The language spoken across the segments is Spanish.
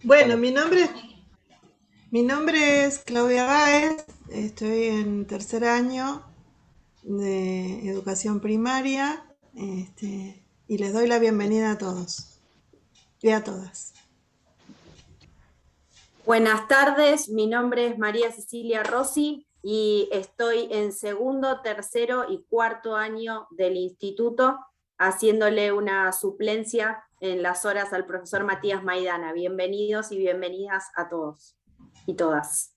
Bueno, Bueno, mi nombre es Claudia Báez, estoy en tercer año de educación primaria, y les doy la bienvenida a todos y a todas. Buenas tardes, mi nombre es María Cecilia Rossi y estoy en segundo, tercero y cuarto año del instituto haciéndole una suplencia en las horas al profesor Matías Maidana. Bienvenidos y bienvenidas a todos y todas.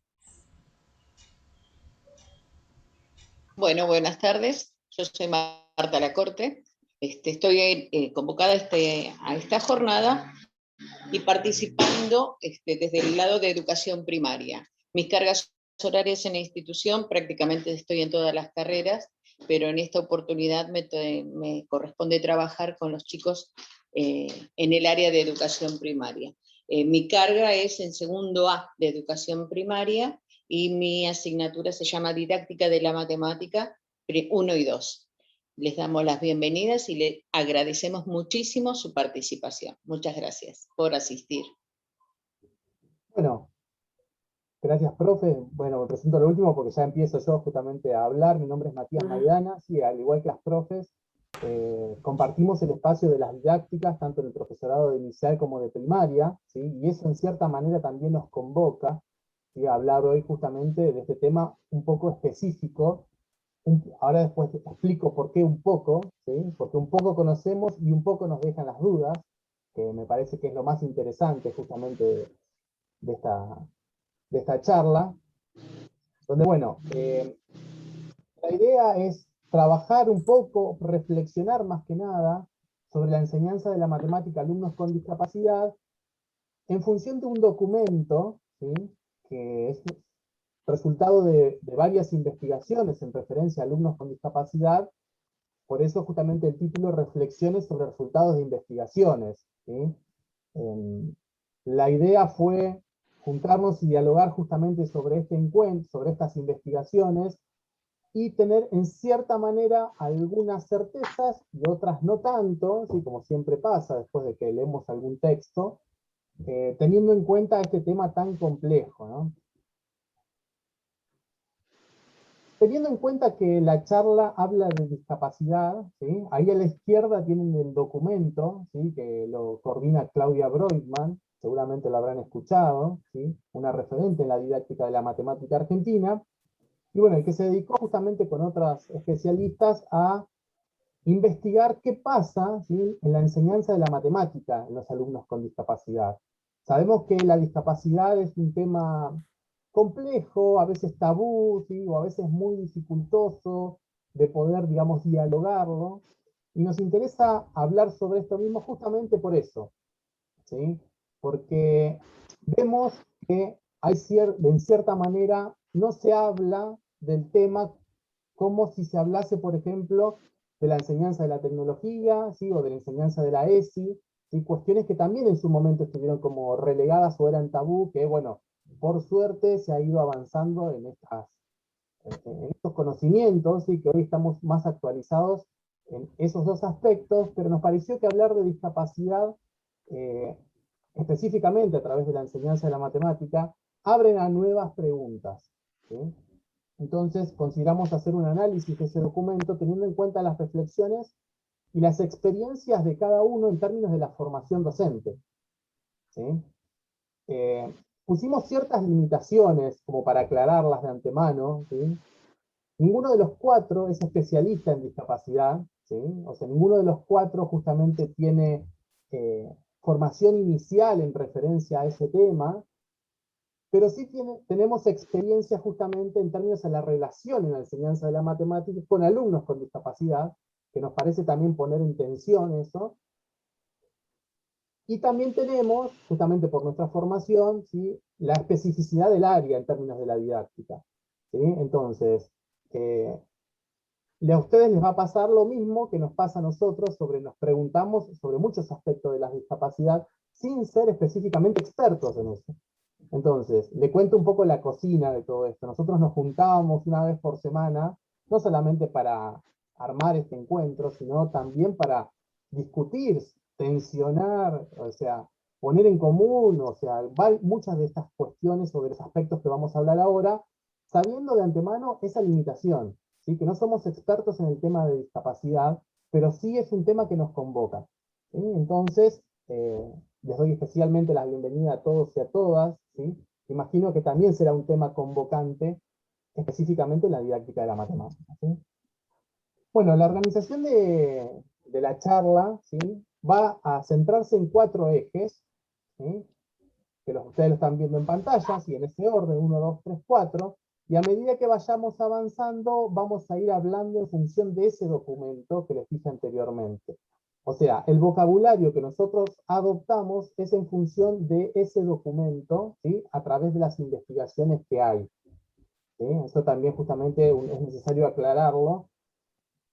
bueno, buenas tardes. Yo soy Marta Lacorte. Estoy convocada a esta jornada y participando desde el lado de educación primaria. Mis cargas horarias en la institución, prácticamente estoy en todas las carreras, pero en esta oportunidad me corresponde trabajar con los chicos en el área de educación primaria. Mi carga es en segundo A de educación primaria y mi asignatura se llama Didáctica de la Matemática 1 y 2. Les damos las bienvenidas y le agradecemos muchísimo su participación. Muchas gracias por asistir. Bueno, gracias, profe. Bueno, me presento lo último porque ya empiezo yo justamente a hablar. Mi nombre es Matías Maidana. Sí, al igual que las profes, compartimos el espacio de las didácticas, tanto en el profesorado de inicial como de primaria, ¿sí? Y eso en cierta manera también nos convoca, ¿sí?, a hablar hoy justamente de este tema un poco específico. Ahora después explico por qué un poco, ¿sí? Porque un poco conocemos y un poco nos dejan las dudas, que me parece que es lo más interesante justamente de esta charla, donde, bueno, la idea es trabajar un poco, reflexionar más que nada sobre la enseñanza de la matemática a alumnos con discapacidad en función de un documento, ¿sí?, que es resultado de varias investigaciones en referencia a alumnos con discapacidad. Por eso justamente el título, Reflexiones sobre resultados de investigaciones, ¿sí? La idea fue juntarnos y dialogar justamente sobre este encuentro, sobre estas investigaciones, y tener en cierta manera algunas certezas y otras no tanto, ¿sí?, como siempre pasa después de que leemos algún texto, teniendo en cuenta este tema tan complejo, ¿no? Teniendo en cuenta que la charla habla de discapacidad, ¿sí?, ahí a la izquierda tienen el documento, ¿sí?, que lo coordina Claudia Broidman, seguramente lo habrán escuchado, ¿sí?, una referente en la didáctica de la matemática argentina, y bueno, el que se dedicó justamente con otras especialistas a investigar qué pasa, ¿sí?, en la enseñanza de la matemática en los alumnos con discapacidad. Sabemos que la discapacidad es un tema complejo, a veces tabú, ¿sí?, o a veces muy dificultoso de poder, digamos, dialogarlo, y nos interesa hablar sobre esto mismo justamente por eso, ¿sí? Porque vemos que en cierta manera no se habla del tema como si se hablase, por ejemplo, de la enseñanza de la tecnología, ¿sí?, o de la enseñanza de la ESI, ¿sí?, cuestiones que también en su momento estuvieron como relegadas o eran tabú, que bueno, por suerte se ha ido avanzando en estos conocimientos, ¿sí?, que hoy estamos más actualizados en esos dos aspectos, pero nos pareció que hablar de discapacidad, eh, específicamente a través de la enseñanza de la matemática, abren a nuevas preguntas, ¿sí? Entonces consideramos hacer un análisis de ese documento teniendo en cuenta las reflexiones y las experiencias de cada uno en términos de la formación docente, ¿sí? Eh, Pusimos ciertas limitaciones como para aclararlas de antemano, ¿sí? Ninguno de los cuatro es especialista en discapacidad, ¿sí? O sea, ninguno de los cuatro justamente tiene formación inicial en referencia a ese tema, pero sí tenemos experiencia justamente en términos de la relación en la enseñanza de la matemática con alumnos con discapacidad, que nos parece también poner en tensión eso. Y también tenemos, justamente por nuestra formación, ¿sí?, la especificidad del área en términos de la didáctica, ¿sí? Entonces, a ustedes les va a pasar lo mismo que nos pasa a nosotros, nos preguntamos sobre muchos aspectos de la discapacidad sin ser específicamente expertos en eso. Entonces, le cuento un poco la cocina de todo esto. Nosotros nos juntábamos una vez por semana, no solamente para armar este encuentro, sino también para discutir, tensionar, o sea, poner en común, o sea, muchas de estas cuestiones o de los aspectos que vamos a hablar ahora, sabiendo de antemano esa limitación, ¿sí? Que no somos expertos en el tema de discapacidad, pero sí es un tema que nos convoca, ¿sí? Entonces, les doy especialmente la bienvenida a todos y a todas, ¿sí? Imagino que también será un tema convocante, específicamente en la didáctica de la matemática, ¿sí? Bueno, la organización de la charla, ¿sí? Va a centrarse en 4 ejes, ¿sí? Que ustedes lo están viendo en pantalla, y en ese orden, 1, 2, 3, 4, y a medida que vayamos avanzando, vamos a ir hablando en función de ese documento que les dije anteriormente. O sea, el vocabulario que nosotros adoptamos es en función de ese documento, ¿sí? A través de las investigaciones que hay, ¿sí? Eso también justamente es necesario aclararlo,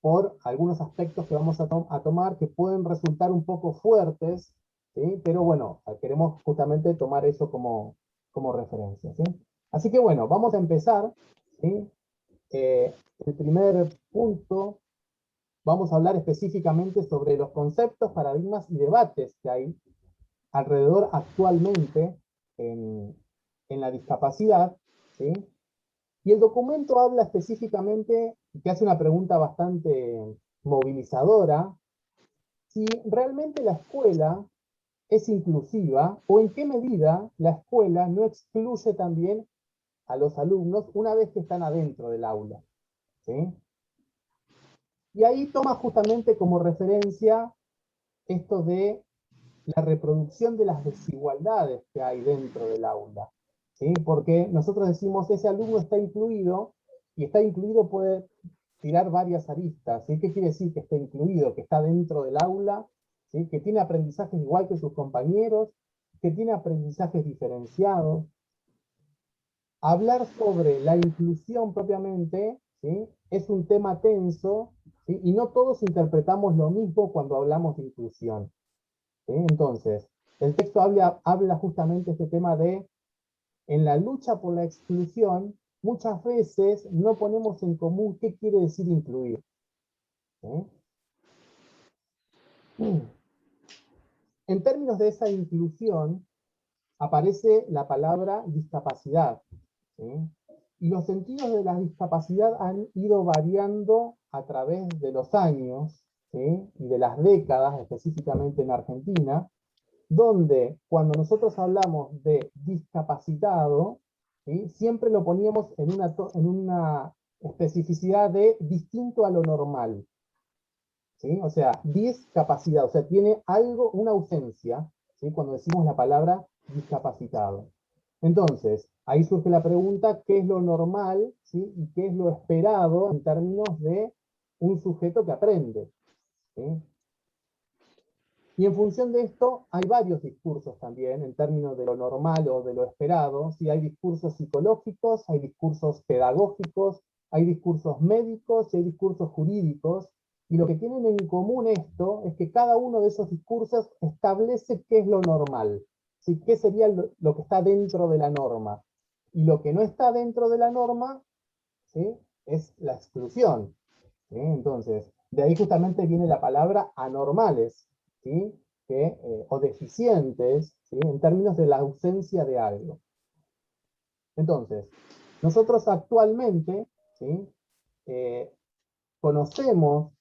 por algunos aspectos que vamos a tomar que pueden resultar un poco fuertes, ¿sí? Pero bueno, queremos justamente tomar eso como referencia, ¿sí? Así que bueno, vamos a empezar, ¿sí? El primer punto, vamos a hablar específicamente sobre los conceptos, paradigmas y debates que hay alrededor actualmente en la discapacidad, ¿sí? Y el documento habla específicamente, que hace una pregunta bastante movilizadora, si realmente la escuela es inclusiva o en qué medida la escuela no excluye también a los alumnos una vez que están adentro del aula, ¿sí? Y ahí toma justamente como referencia esto de la reproducción de las desigualdades que hay dentro del aula, ¿sí? Porque nosotros decimos ese alumno está incluido, y está incluido puede tirar varias aristas, ¿sí? ¿Qué quiere decir que está incluido? Que está dentro del aula, ¿sí? Que tiene aprendizajes igual que sus compañeros, que tiene aprendizajes diferenciados. Hablar sobre la inclusión propiamente, ¿sí? Es un tema tenso, ¿sí? Y no todos interpretamos lo mismo cuando hablamos de inclusión, ¿sí? Entonces, el texto habla justamente este tema de, en la lucha por la exclusión, muchas veces no ponemos en común qué quiere decir incluir, ¿sí? En términos de esa inclusión, aparece la palabra discapacidad, ¿sí? Y los sentidos de la discapacidad han ido variando a través de los años, ¿sí? Y de las décadas, específicamente en Argentina, donde cuando nosotros hablamos de discapacitado, ¿sí? Siempre lo poníamos en una especificidad de distinto a lo normal, ¿sí? O sea, discapacidad, o sea, tiene algo, una ausencia, ¿sí? Cuando decimos la palabra discapacitado. Entonces, ahí surge la pregunta, ¿qué es lo normal, ¿sí? Y qué es lo esperado en términos de un sujeto que aprende, ¿sí? Y en función de esto, hay varios discursos también, en términos de lo normal o de lo esperado. ¿Sí? Hay discursos psicológicos, hay discursos pedagógicos, hay discursos médicos y hay discursos jurídicos. Y lo que tienen en común esto es que cada uno de esos discursos establece qué es lo normal, ¿sí? ¿Qué sería lo que está dentro de la norma? Y lo que no está dentro de la norma, ¿sí? Es la exclusión, ¿sí? Entonces, de ahí justamente viene la palabra anormales, ¿sí? O deficientes, ¿sí? En términos de la ausencia de algo. Entonces, nosotros actualmente, ¿sí? Conocemos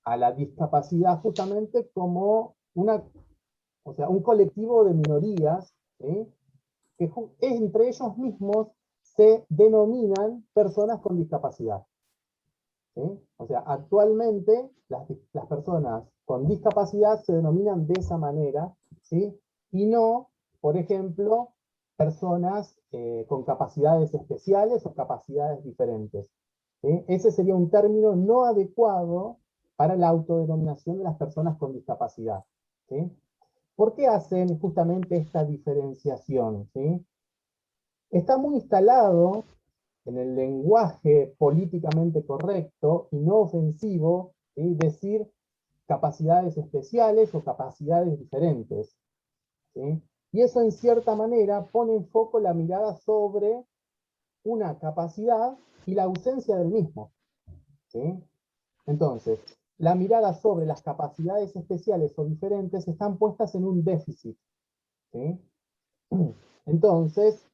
a la discapacidad justamente como o sea, un colectivo de minorías, ¿sí? Que entre ellos mismos se denominan personas con discapacidad, ¿sí? O sea, actualmente las personas con discapacidad se denominan de esa manera, ¿sí? Y no, por ejemplo, personas con capacidades especiales o capacidades diferentes, ¿sí? Ese sería un término no adecuado para la autodenominación de las personas con discapacidad, ¿sí? ¿Por qué hacen justamente esta diferenciación, ¿sí? Está muy instalado en el lenguaje políticamente correcto y no ofensivo, ¿sí? Decir capacidades especiales o capacidades diferentes, ¿sí? Y eso en cierta manera pone en foco la mirada sobre una capacidad y la ausencia del mismo, ¿sí? Entonces, la mirada sobre las capacidades especiales o diferentes están puestas en un déficit, ¿sí? Entonces,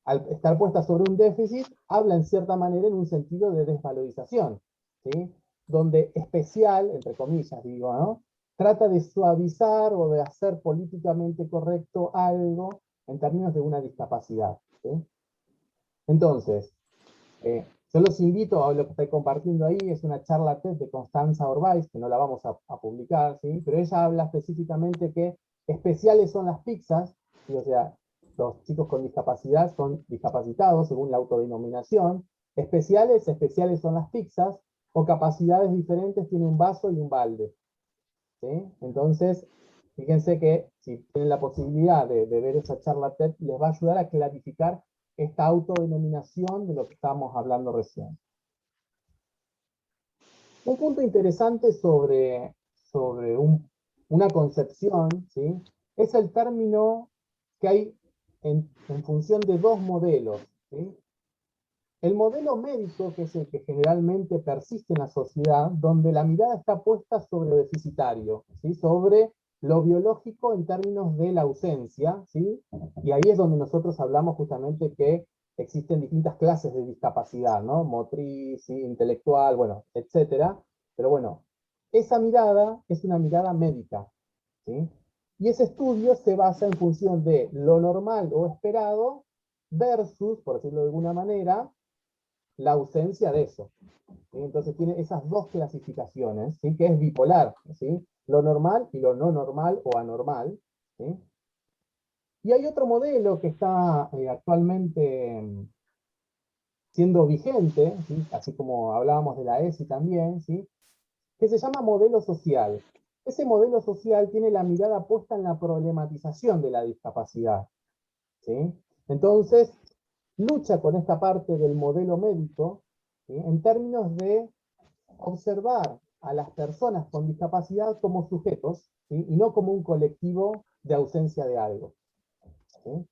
al estar puesta sobre un déficit, habla en cierta manera en un sentido de desvalorización, ¿sí? Donde especial, entre comillas digo, ¿no? Trata de suavizar o de hacer políticamente correcto algo en términos de una discapacidad, ¿sí? Entonces, yo los invito a lo que estoy compartiendo ahí, es una charla TED de Constanza Orbaiz, que no la vamos a publicar, ¿sí? Pero ella habla específicamente que especiales son las pizzas, ¿sí? O sea, los chicos con discapacidad son discapacitados según la autodenominación, especiales son las pizzas, o capacidades diferentes tiene un vaso y un balde, ¿sí? Entonces, fíjense que si tienen la posibilidad de ver esa charla TED, les va a ayudar a clarificar esta autodenominación de lo que estábamos hablando recién. Un punto interesante sobre una concepción, ¿sí? Es el término que hay en función de dos modelos, ¿sí? El modelo médico, que es el que generalmente persiste en la sociedad, donde la mirada está puesta sobre lo deficitario, ¿sí? Sobre lo biológico en términos de la ausencia, ¿sí? Y ahí es donde nosotros hablamos justamente que existen distintas clases de discapacidad, ¿no? Motriz, ¿sí? Intelectual, bueno, etcétera. Pero bueno, esa mirada es una mirada médica, ¿sí? Y ese estudio se basa en función de lo normal o esperado versus, por decirlo de alguna manera, la ausencia de eso, ¿sí? Entonces tiene esas dos clasificaciones, ¿sí? Que es bipolar, ¿sí? Lo normal y lo no normal o anormal, ¿sí? Y hay otro modelo que está actualmente siendo vigente, ¿sí? Así como hablábamos de la ESI también, ¿sí? Que se llama modelo social. Ese modelo social tiene la mirada puesta en la problematización de la discapacidad, ¿sí? Entonces, lucha con esta parte del modelo médico, ¿sí? En términos de observar a las personas con discapacidad como sujetos, ¿sí? Y no como un colectivo de ausencia de algo, ¿sí?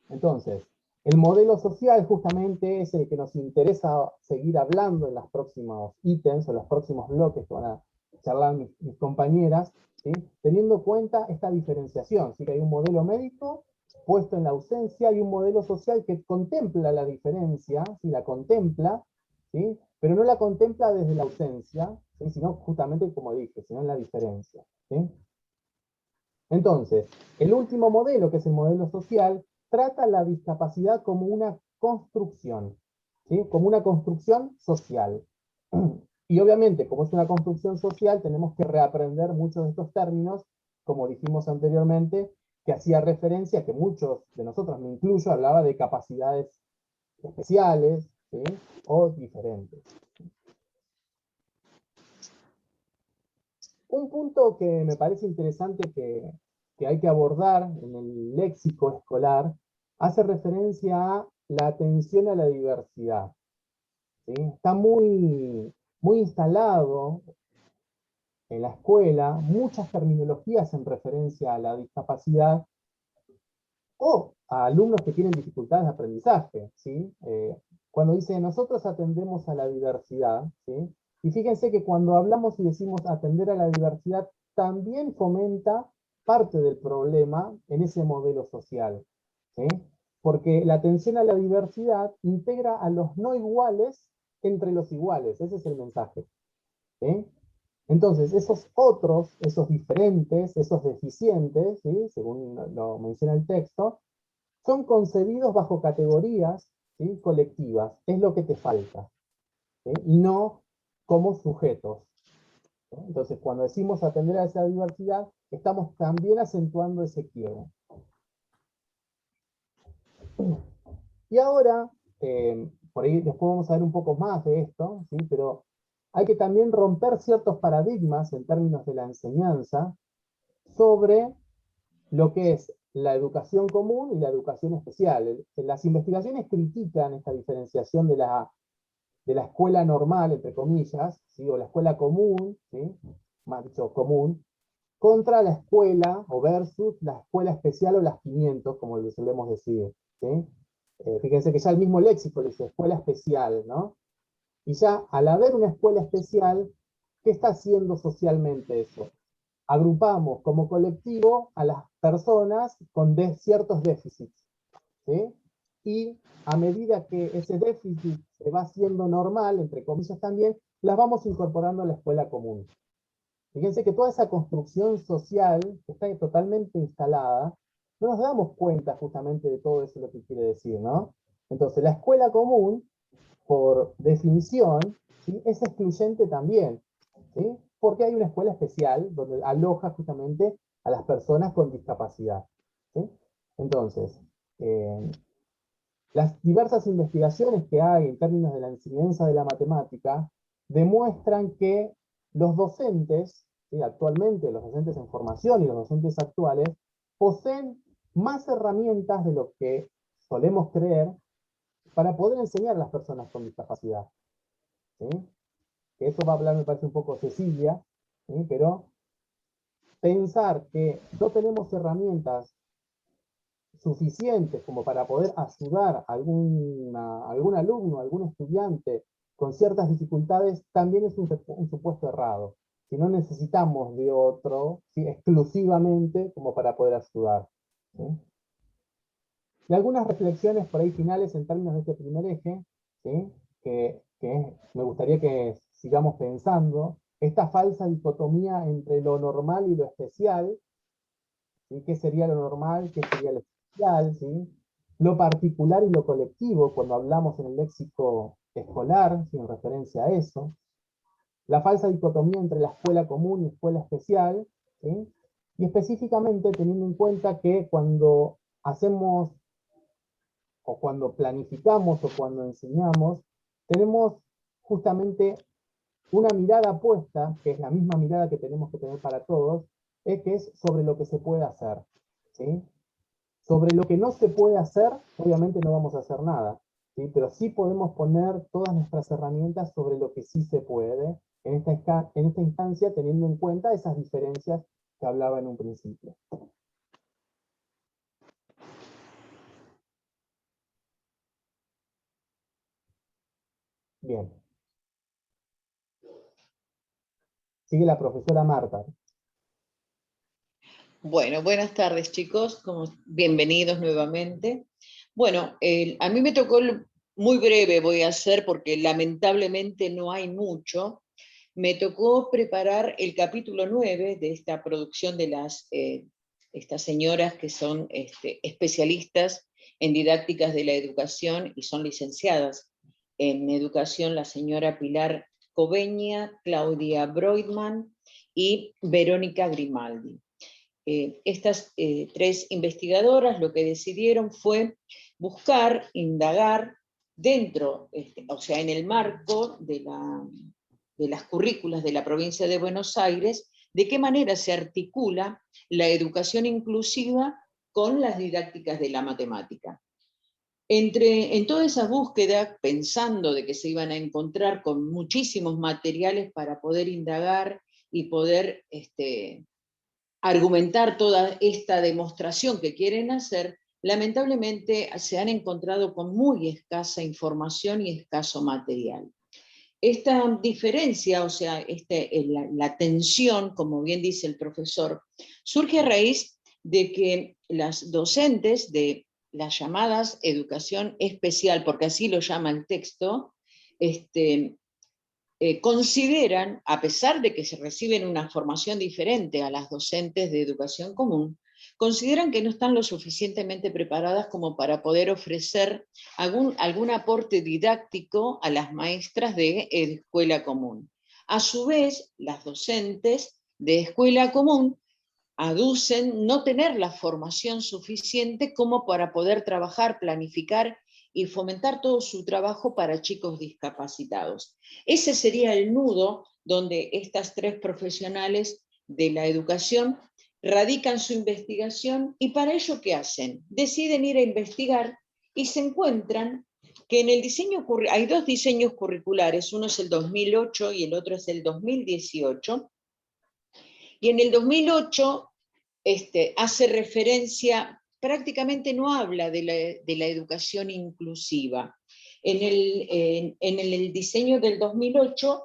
Entonces, el modelo social justamente es el que nos interesa seguir hablando en los próximos ítems o los próximos bloques que van a charlar mis compañeras, ¿sí? Teniendo en cuenta esta diferenciación, ¿sí? Que hay un modelo médico puesto en la ausencia y un modelo social que contempla la diferencia, ¿sí? La contempla, ¿sí? Pero no la contempla desde la ausencia, ¿sí? Sino justamente como dije, sino en la diferencia, ¿sí? Entonces, el último modelo, que es el modelo social, trata la discapacidad como una construcción, ¿sí? Como una construcción social. Y obviamente, como es una construcción social, tenemos que reaprender muchos de estos términos, como dijimos anteriormente, que hacía referencia, que muchos de nosotros, me incluyo, hablaba de capacidades especiales, ¿sí? O diferentes. Un punto que me parece interesante que hay que abordar en el léxico escolar hace referencia a la atención a la diversidad, ¿sí? Está muy instalado en la escuela muchas terminologías en referencia a la discapacidad o a alumnos que tienen dificultades de aprendizaje, ¿sí? Cuando dice nosotros atendemos a la diversidad, ¿sí? Y fíjense que cuando hablamos y decimos atender a la diversidad, también fomenta parte del problema en ese modelo social, ¿sí? Porque la atención a la diversidad integra a los no iguales entre los iguales, ese es el mensaje, ¿sí? Entonces, esos otros, esos diferentes, esos deficientes, ¿sí? Según lo menciona el texto, son concebidos bajo categorías, ¿sí? Colectivas, es lo que te falta, ¿sí? Y no como sujetos, ¿sí? Entonces, cuando decimos atender a esa diversidad, estamos también acentuando ese quiebre. Y ahora, por ahí después vamos a ver un poco más de esto, ¿sí? Pero hay que también romper ciertos paradigmas en términos de la enseñanza sobre lo que es la educación común y la educación especial. Las investigaciones critican esta diferenciación de la escuela normal, entre comillas, ¿sí? O la escuela común, ¿sí? Más dicho, común, contra la escuela o versus la escuela especial o las 500, como le solemos decir, ¿sí? Fíjense que ya el mismo léxico dice escuela especial, ¿no? Y ya al haber una escuela especial, ¿qué está haciendo socialmente eso? agrupamos como colectivo a las personas con ciertos déficits, ¿sí? Y a medida que ese déficit se va haciendo normal, entre comillas también, las vamos incorporando a la escuela común. Fíjense que toda esa construcción social que está totalmente instalada, no nos damos cuenta justamente de todo eso lo que quiere decir, ¿no? Entonces, la escuela común, por definición, ¿sí?, es excluyente también, ¿sí? Porque hay una escuela especial donde aloja justamente a las personas con discapacidad, ¿sí? Entonces, las diversas investigaciones que hay en términos de la enseñanza de la matemática demuestran que los docentes, ¿sí?, actualmente los docentes en formación y los docentes actuales, poseen más herramientas de lo que solemos creer para poder enseñar a las personas con discapacidad, ¿sí? Que eso va a hablar, me parece, un poco Cecilia, ¿sí? Pero pensar que no tenemos herramientas suficientes como para poder ayudar a algún alumno, algún estudiante con ciertas dificultades, también es un supuesto errado. Si no necesitamos de otro, ¿sí?, exclusivamente como para poder ayudar, ¿sí? Y algunas reflexiones por ahí finales en términos de este primer eje, ¿sí?, que me gustaría que sigamos pensando, esta falsa dicotomía entre lo normal y lo especial, ¿sí? ¿Qué sería lo normal? ¿Qué sería lo especial? ¿Sí? Lo particular y lo colectivo, cuando hablamos en el léxico escolar, ¿sí?, en referencia a eso. La falsa dicotomía entre la escuela común y escuela especial, ¿sí? Y específicamente teniendo en cuenta que cuando hacemos, o cuando planificamos, o cuando enseñamos, tenemos justamente una mirada puesta, que es la misma mirada que tenemos que tener para todos, que es sobre lo que se puede hacer, ¿sí? Sobre lo que no se puede hacer, obviamente no vamos a hacer nada, ¿sí? Pero sí podemos poner todas nuestras herramientas sobre lo que sí se puede, en esta instancia, teniendo en cuenta esas diferencias que hablaba en un principio. Bien. Sigue la profesora Marta. Bueno, buenas tardes, chicos. Bienvenidos nuevamente. Bueno, a mí me tocó, muy breve voy a hacer porque lamentablemente no hay mucho. Me tocó preparar el capítulo 9 de esta producción de estas señoras que son especialistas en didácticas de la educación y son licenciadas en educación, la señora Pilar Cobeña, Claudia Broidman y Verónica Grimaldi. Estas tres investigadoras lo que decidieron fue buscar, indagar dentro, o sea, en el marco de las currículas de la provincia de Buenos Aires, de qué manera se articula la educación inclusiva con las didácticas de la matemática. En toda esa búsqueda, pensando de que se iban a encontrar con muchísimos materiales para poder indagar y poder argumentar toda esta demostración que quieren hacer, lamentablemente se han encontrado con muy escasa información y escaso material. Esta diferencia, o sea, la tensión, como bien dice el profesor, surge a raíz de que las docentes de las llamadas educación especial, porque así lo llama el texto, consideran, a pesar de que se reciben una formación diferente a las docentes de educación común, consideran que no están lo suficientemente preparadas como para poder ofrecer algún aporte didáctico a las maestras de escuela común. A su vez, las docentes de escuela común aducen no tener la formación suficiente como para poder trabajar, planificar y fomentar todo su trabajo para chicos discapacitados. Ese sería el nudo donde estas tres profesionales de la educación radican su investigación y para ello, ¿qué hacen? Deciden ir a investigar y se encuentran que en el diseño hay dos diseños curriculares, uno es el 2008 y el otro es el 2018, y en el 2008 hace referencia, prácticamente no habla de la educación inclusiva. En el diseño del 2008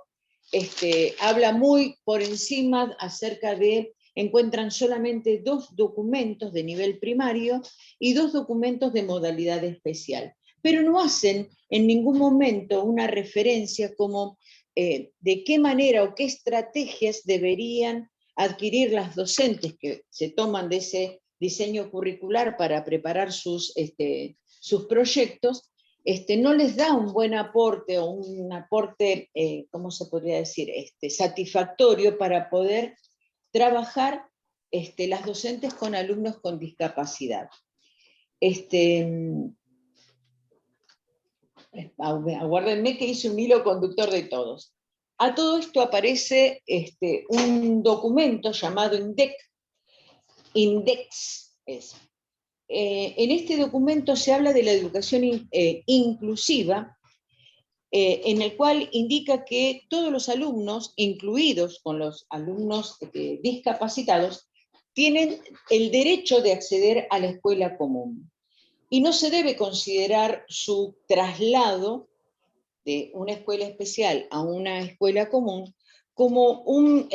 habla muy por encima acerca de encuentran solamente 2 documentos de nivel primario y 2 documentos de modalidad especial, pero no hacen en ningún momento una referencia como de qué manera o qué estrategias deberían adquirir las docentes que se toman de ese diseño curricular para preparar sus proyectos. No les da un buen aporte o un aporte, ¿cómo se podría decir?, satisfactorio para poder trabajar las docentes con alumnos con discapacidad. Aguárdenme que hice un hilo conductor de todos. A todo esto aparece un documento llamado Index. En este documento se habla de la educación inclusiva, en el cual indica que todos los alumnos, incluidos con los alumnos discapacitados, tienen el derecho de acceder a la escuela común. Y no se debe considerar su traslado de una escuela especial a una escuela común como un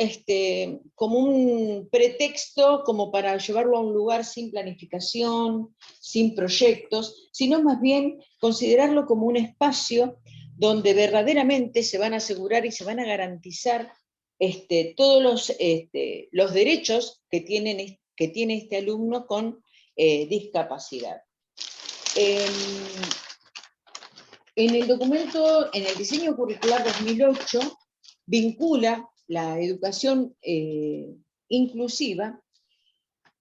pretexto como para llevarlo a un lugar sin planificación, sin proyectos, sino más bien considerarlo como un espacio donde verdaderamente se van a asegurar y se van a garantizar todos los derechos que tiene este alumno con discapacidad. En el documento, en el diseño curricular 2008, vincula la educación inclusiva.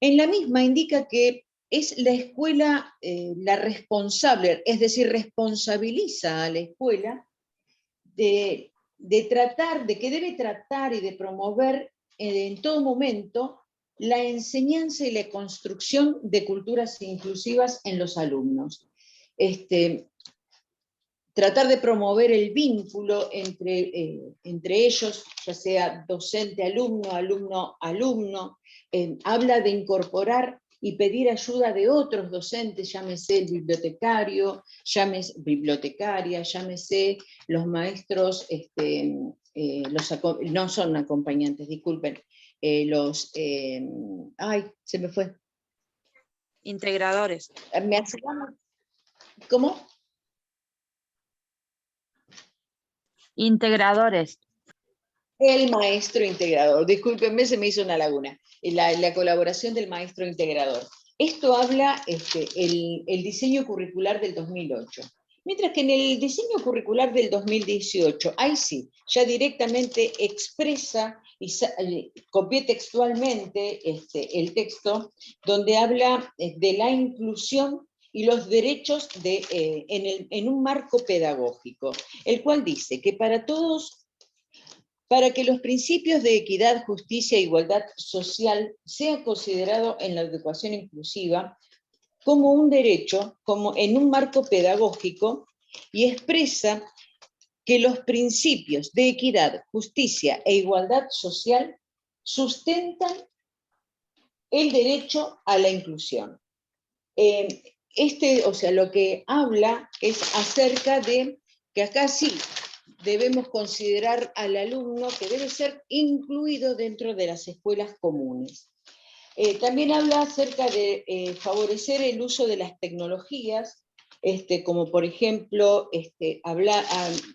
En la misma indica que es la escuela la responsable, es decir, responsabiliza a la escuela de que debe tratar y de promover en todo momento la enseñanza y la construcción de culturas inclusivas en los alumnos. Tratar de promover el vínculo entre ellos, ya sea docente-alumno, alumno-alumno, habla de incorporar y pedir ayuda de otros docentes, llámese el bibliotecario, llámese bibliotecaria, llámese los maestros, no son acompañantes, disculpen, ay, se me fue. Integradores. ¿Me ayudan? ¿Cómo? Integradores. El maestro integrador, discúlpenme, se me hizo una laguna, la colaboración del maestro integrador. Esto habla el diseño curricular del 2008. Mientras que en el diseño curricular del 2018, ahí sí, ya directamente expresa y copié textualmente el texto, donde habla de la inclusión y los derechos en un marco pedagógico, el cual dice que para que los principios de equidad, justicia e igualdad social sean considerados en la educación inclusiva como un derecho, como en un marco pedagógico, y expresa que los principios de equidad, justicia e igualdad social sustentan el derecho a la inclusión. O sea, lo que habla es acerca de que acá sí debemos considerar al alumno que debe ser incluido dentro de las escuelas comunes. También habla acerca de favorecer el uso de las tecnologías, como por ejemplo,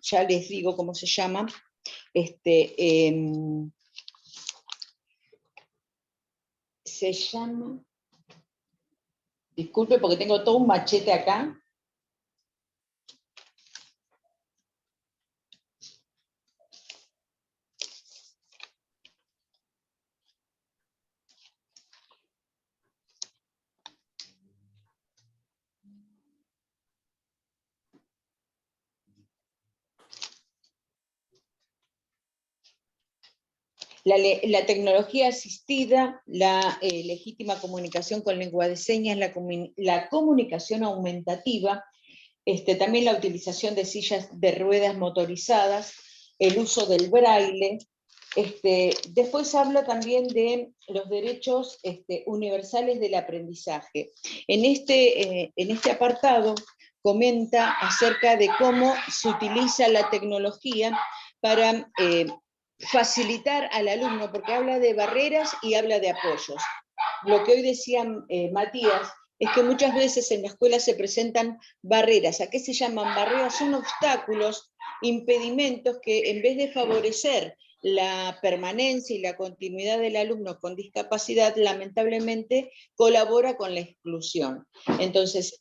ya les digo cómo se llama, se llama, disculpe porque tengo todo un machete acá. La tecnología asistida, la legítima comunicación con lengua de señas, la comunicación aumentativa, también la utilización de sillas de ruedas motorizadas, el uso del braille. Después habla también de los derechos universales del aprendizaje. En este apartado comenta acerca de cómo se utiliza la tecnología para facilitar al alumno, porque habla de barreras y habla de apoyos. Lo que hoy decía Matías, es que muchas veces en la escuela se presentan barreras. ¿A qué se llaman barreras? Son obstáculos, impedimentos que en vez de favorecer la permanencia y la continuidad del alumno con discapacidad, lamentablemente colabora con la exclusión. Entonces,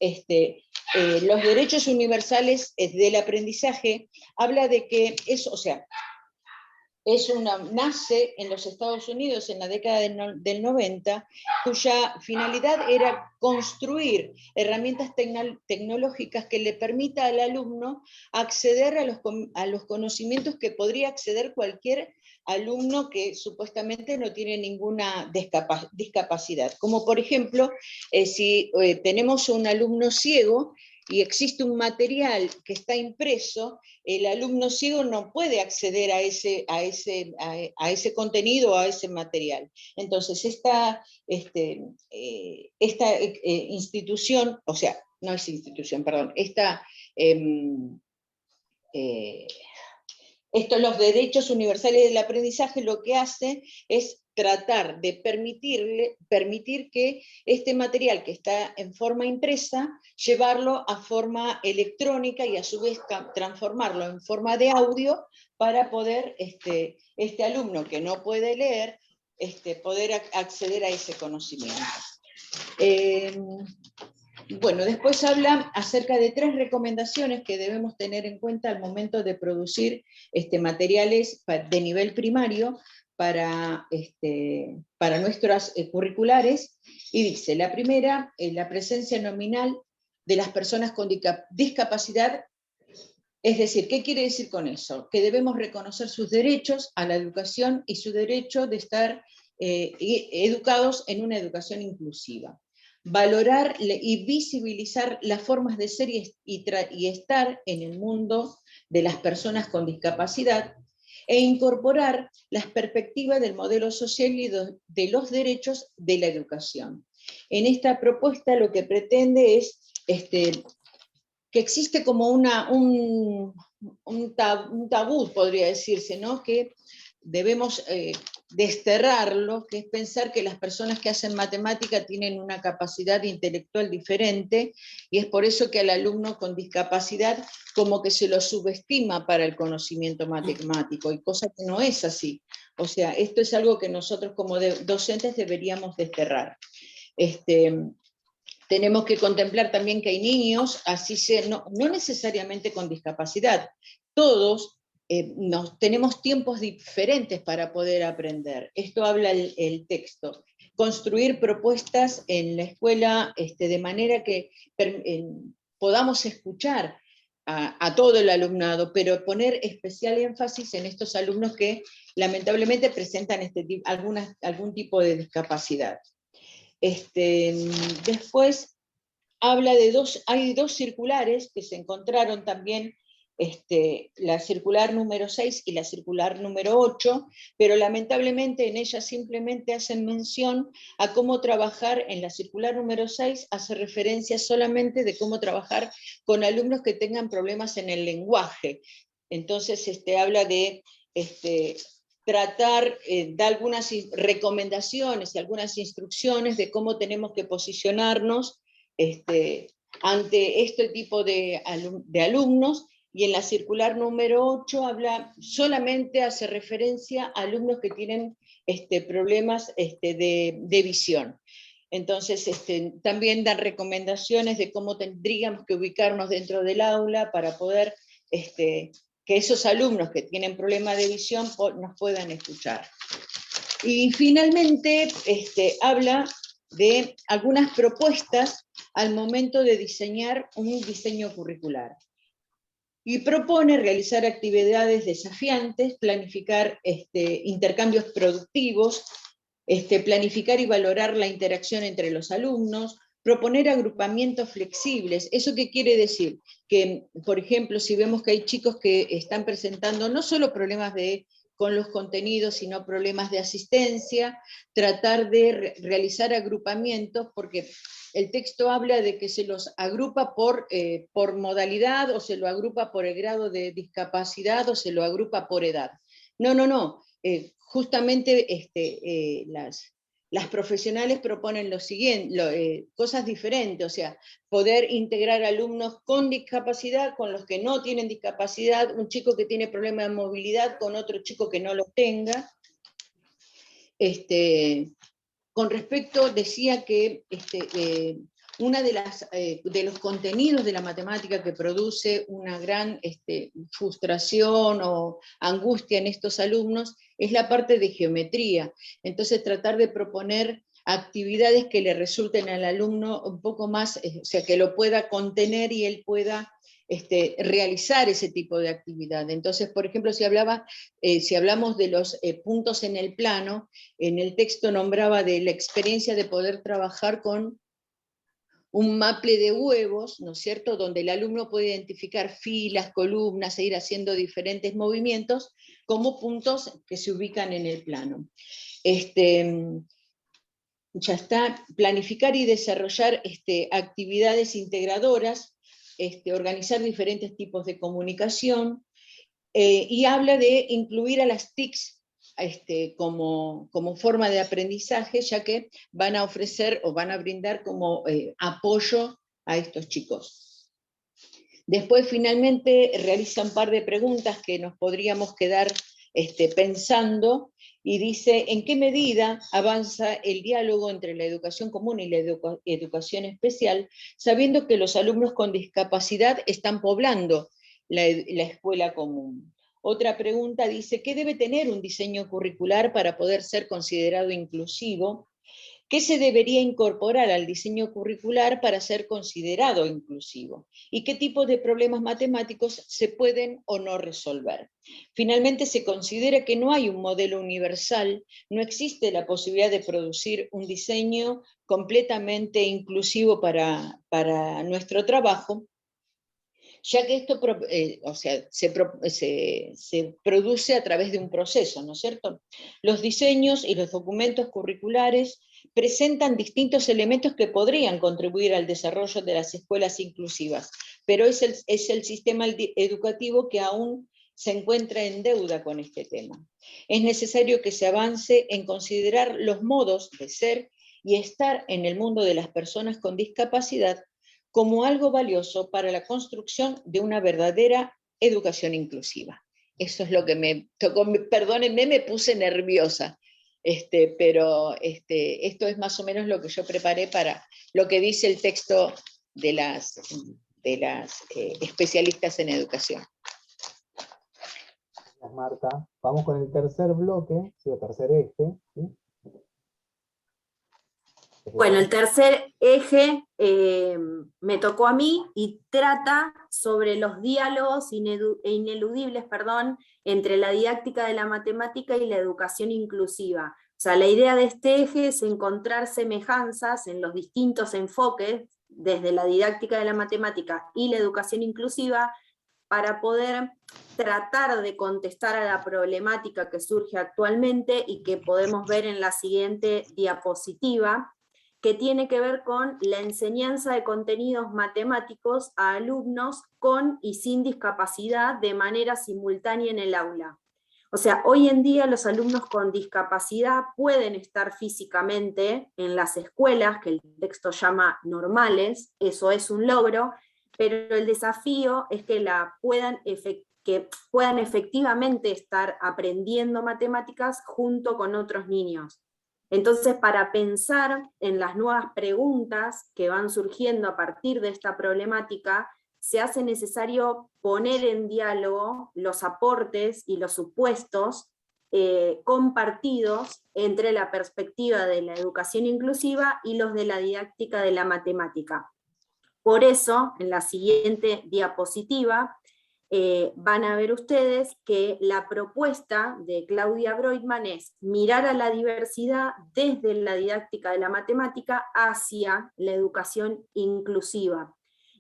los derechos universales del aprendizaje habla de que eso, o sea, nace en los Estados Unidos en la década del 90, cuya finalidad era construir herramientas tecnológicas que le permita al alumno acceder a los conocimientos que podría acceder cualquier alumno que supuestamente no tiene ninguna discapacidad. Como por ejemplo, si tenemos un alumno ciego, y existe un material que está impreso, el alumno ciego no puede acceder a ese contenido, a ese material. Entonces, esta institución, o sea, no es institución, perdón, los derechos universales del aprendizaje lo que hace es tratar de permitir que este material que está en forma impresa, llevarlo a forma electrónica y a su vez transformarlo en forma de audio para poder este alumno que no puede leer, poder acceder a ese conocimiento. Bueno, después habla acerca de 3 recomendaciones que debemos tener en cuenta al momento de producir materiales de nivel primario para nuestras curriculares, y dice, la primera, la presencia nominal de las personas con discapacidad. Es decir, ¿qué quiere decir con eso? Que debemos reconocer sus derechos a la educación y su derecho de estar educados en una educación inclusiva. Valorar y visibilizar las formas de ser y estar en el mundo de las personas con discapacidad, e incorporar las perspectivas del modelo social y de los derechos de la educación. En esta propuesta lo que pretende es que existe como un tabú, podría decirse, ¿no? Que debemos desterrarlo, que es pensar que las personas que hacen matemática tienen una capacidad intelectual diferente, y es por eso que al alumno con discapacidad como que se lo subestima para el conocimiento matemático, y cosa que no es así. O sea, esto es algo que nosotros como docentes deberíamos desterrar. Tenemos que contemplar también que hay niños, no necesariamente con discapacidad, todos tenemos tiempos diferentes para poder aprender. Esto habla el texto. Construir propuestas en la escuela de manera que podamos escuchar a todo el alumnado, pero poner especial énfasis en estos alumnos que lamentablemente presentan algún tipo de discapacidad. Después habla hay 2 circulares que se encontraron también, la circular número 6 y la circular número 8, pero lamentablemente en ellas simplemente hacen mención a cómo trabajar. En la circular número 6 hace referencia solamente de cómo trabajar con alumnos que tengan problemas en el lenguaje. Entonces habla de tratar de algunas recomendaciones y algunas instrucciones de cómo tenemos que posicionarnos ante este tipo de alumnos, y en la circular número 8 solamente hace referencia a alumnos que tienen problemas de visión. Entonces, también dan recomendaciones de cómo tendríamos que ubicarnos dentro del aula para poder que esos alumnos que tienen problemas de visión nos puedan escuchar. Y finalmente habla de algunas propuestas al momento de diseñar un diseño curricular. Y propone realizar actividades desafiantes, planificar intercambios productivos, planificar y valorar la interacción entre los alumnos, proponer agrupamientos flexibles. ¿Eso qué quiere decir? Que, por ejemplo, si vemos que hay chicos que están presentando no solo problemas con los contenidos, sino problemas de asistencia, tratar de realizar agrupamientos, porque el texto habla de que se los agrupa por modalidad, o se lo agrupa por el grado de discapacidad, o se lo agrupa por edad. No. justamente las profesionales proponen lo siguiente, cosas diferentes, o sea, poder integrar alumnos con discapacidad con los que no tienen discapacidad, un chico que tiene problemas de movilidad con otro chico que no lo tenga. Con respecto, decía que una de los contenidos de la matemática que produce una gran frustración o angustia en estos alumnos es la parte de geometría. Entonces tratar de proponer actividades que le resulten al alumno un poco más, o sea, que lo pueda contener y él pueda realizar ese tipo de actividad. Entonces, por ejemplo, si hablamos de los puntos en el plano, en el texto nombraba de la experiencia de poder trabajar con un maple de huevos, ¿no es cierto?, donde el alumno puede identificar filas, columnas, e ir haciendo diferentes movimientos como puntos que se ubican en el plano. Ya está, planificar y desarrollar actividades integradoras, organizar diferentes tipos de comunicación, y habla de incluir a las TICs como forma de aprendizaje, ya que van a ofrecer o van a brindar como apoyo a estos chicos. Después finalmente realiza un par de preguntas que nos podríamos quedar pensando, y dice: ¿en qué medida avanza el diálogo entre la educación común y la educación especial, sabiendo que los alumnos con discapacidad están poblando la escuela común? Otra pregunta dice: ¿qué debe tener un diseño curricular para poder ser considerado inclusivo? ¿Qué se debería incorporar al diseño curricular para ser considerado inclusivo? ¿Y qué tipo de problemas matemáticos se pueden o no resolver? Finalmente, se considera que no hay un modelo universal, no existe la posibilidad de producir un diseño completamente inclusivo para nuestro trabajo, ya que esto se produce a través de un proceso, ¿no es cierto? Los diseños y los documentos curriculares presentan distintos elementos que podrían contribuir al desarrollo de las escuelas inclusivas, pero es el sistema educativo que aún se encuentra en deuda con este tema. Es necesario que se avance en considerar los modos de ser y estar en el mundo de las personas con discapacidad como algo valioso para la construcción de una verdadera educación inclusiva. Eso es lo que me tocó, perdónenme, me puse nerviosa, pero esto es más o menos lo que yo preparé para lo que dice el texto de las especialistas en educación. Gracias, Marta. Vamos con el tercer bloque, el tercer eje, ¿sí? Bueno, el tercer eje me tocó a mí y trata sobre los diálogos ineludibles, entre la didáctica de la matemática y la educación inclusiva. O sea, la idea de este eje es encontrar semejanzas en los distintos enfoques, desde la didáctica de la matemática y la educación inclusiva, para poder tratar de contestar a la problemática que surge actualmente y que podemos ver en la siguiente diapositiva, que tiene que ver con la enseñanza de contenidos matemáticos a alumnos con y sin discapacidad de manera simultánea en el aula. O sea, hoy en día los alumnos con discapacidad pueden estar físicamente en las escuelas, que el texto llama normales, eso es un logro, pero el desafío es que puedan efectivamente estar aprendiendo matemáticas junto con otros niños. Entonces, para pensar en las nuevas preguntas que van surgiendo a partir de esta problemática, se hace necesario poner en diálogo los aportes y los supuestos compartidos entre la perspectiva de la educación inclusiva y los de la didáctica de la matemática. Por eso, en la siguiente diapositiva, van a ver ustedes que la propuesta de Claudia Broitman es mirar a la diversidad desde la didáctica de la matemática hacia la educación inclusiva.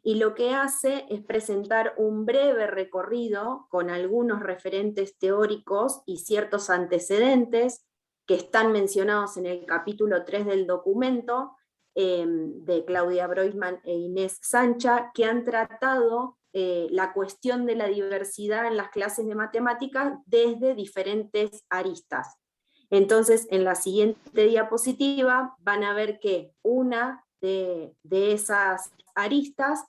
Y lo que hace es presentar un breve recorrido con algunos referentes teóricos y ciertos antecedentes que están mencionados en el capítulo 3 del documento de Claudia Broitman e Inés Sancha, que han tratado la cuestión de la diversidad en las clases de matemáticas desde diferentes aristas. Entonces, en la siguiente diapositiva van a ver que una de esas aristas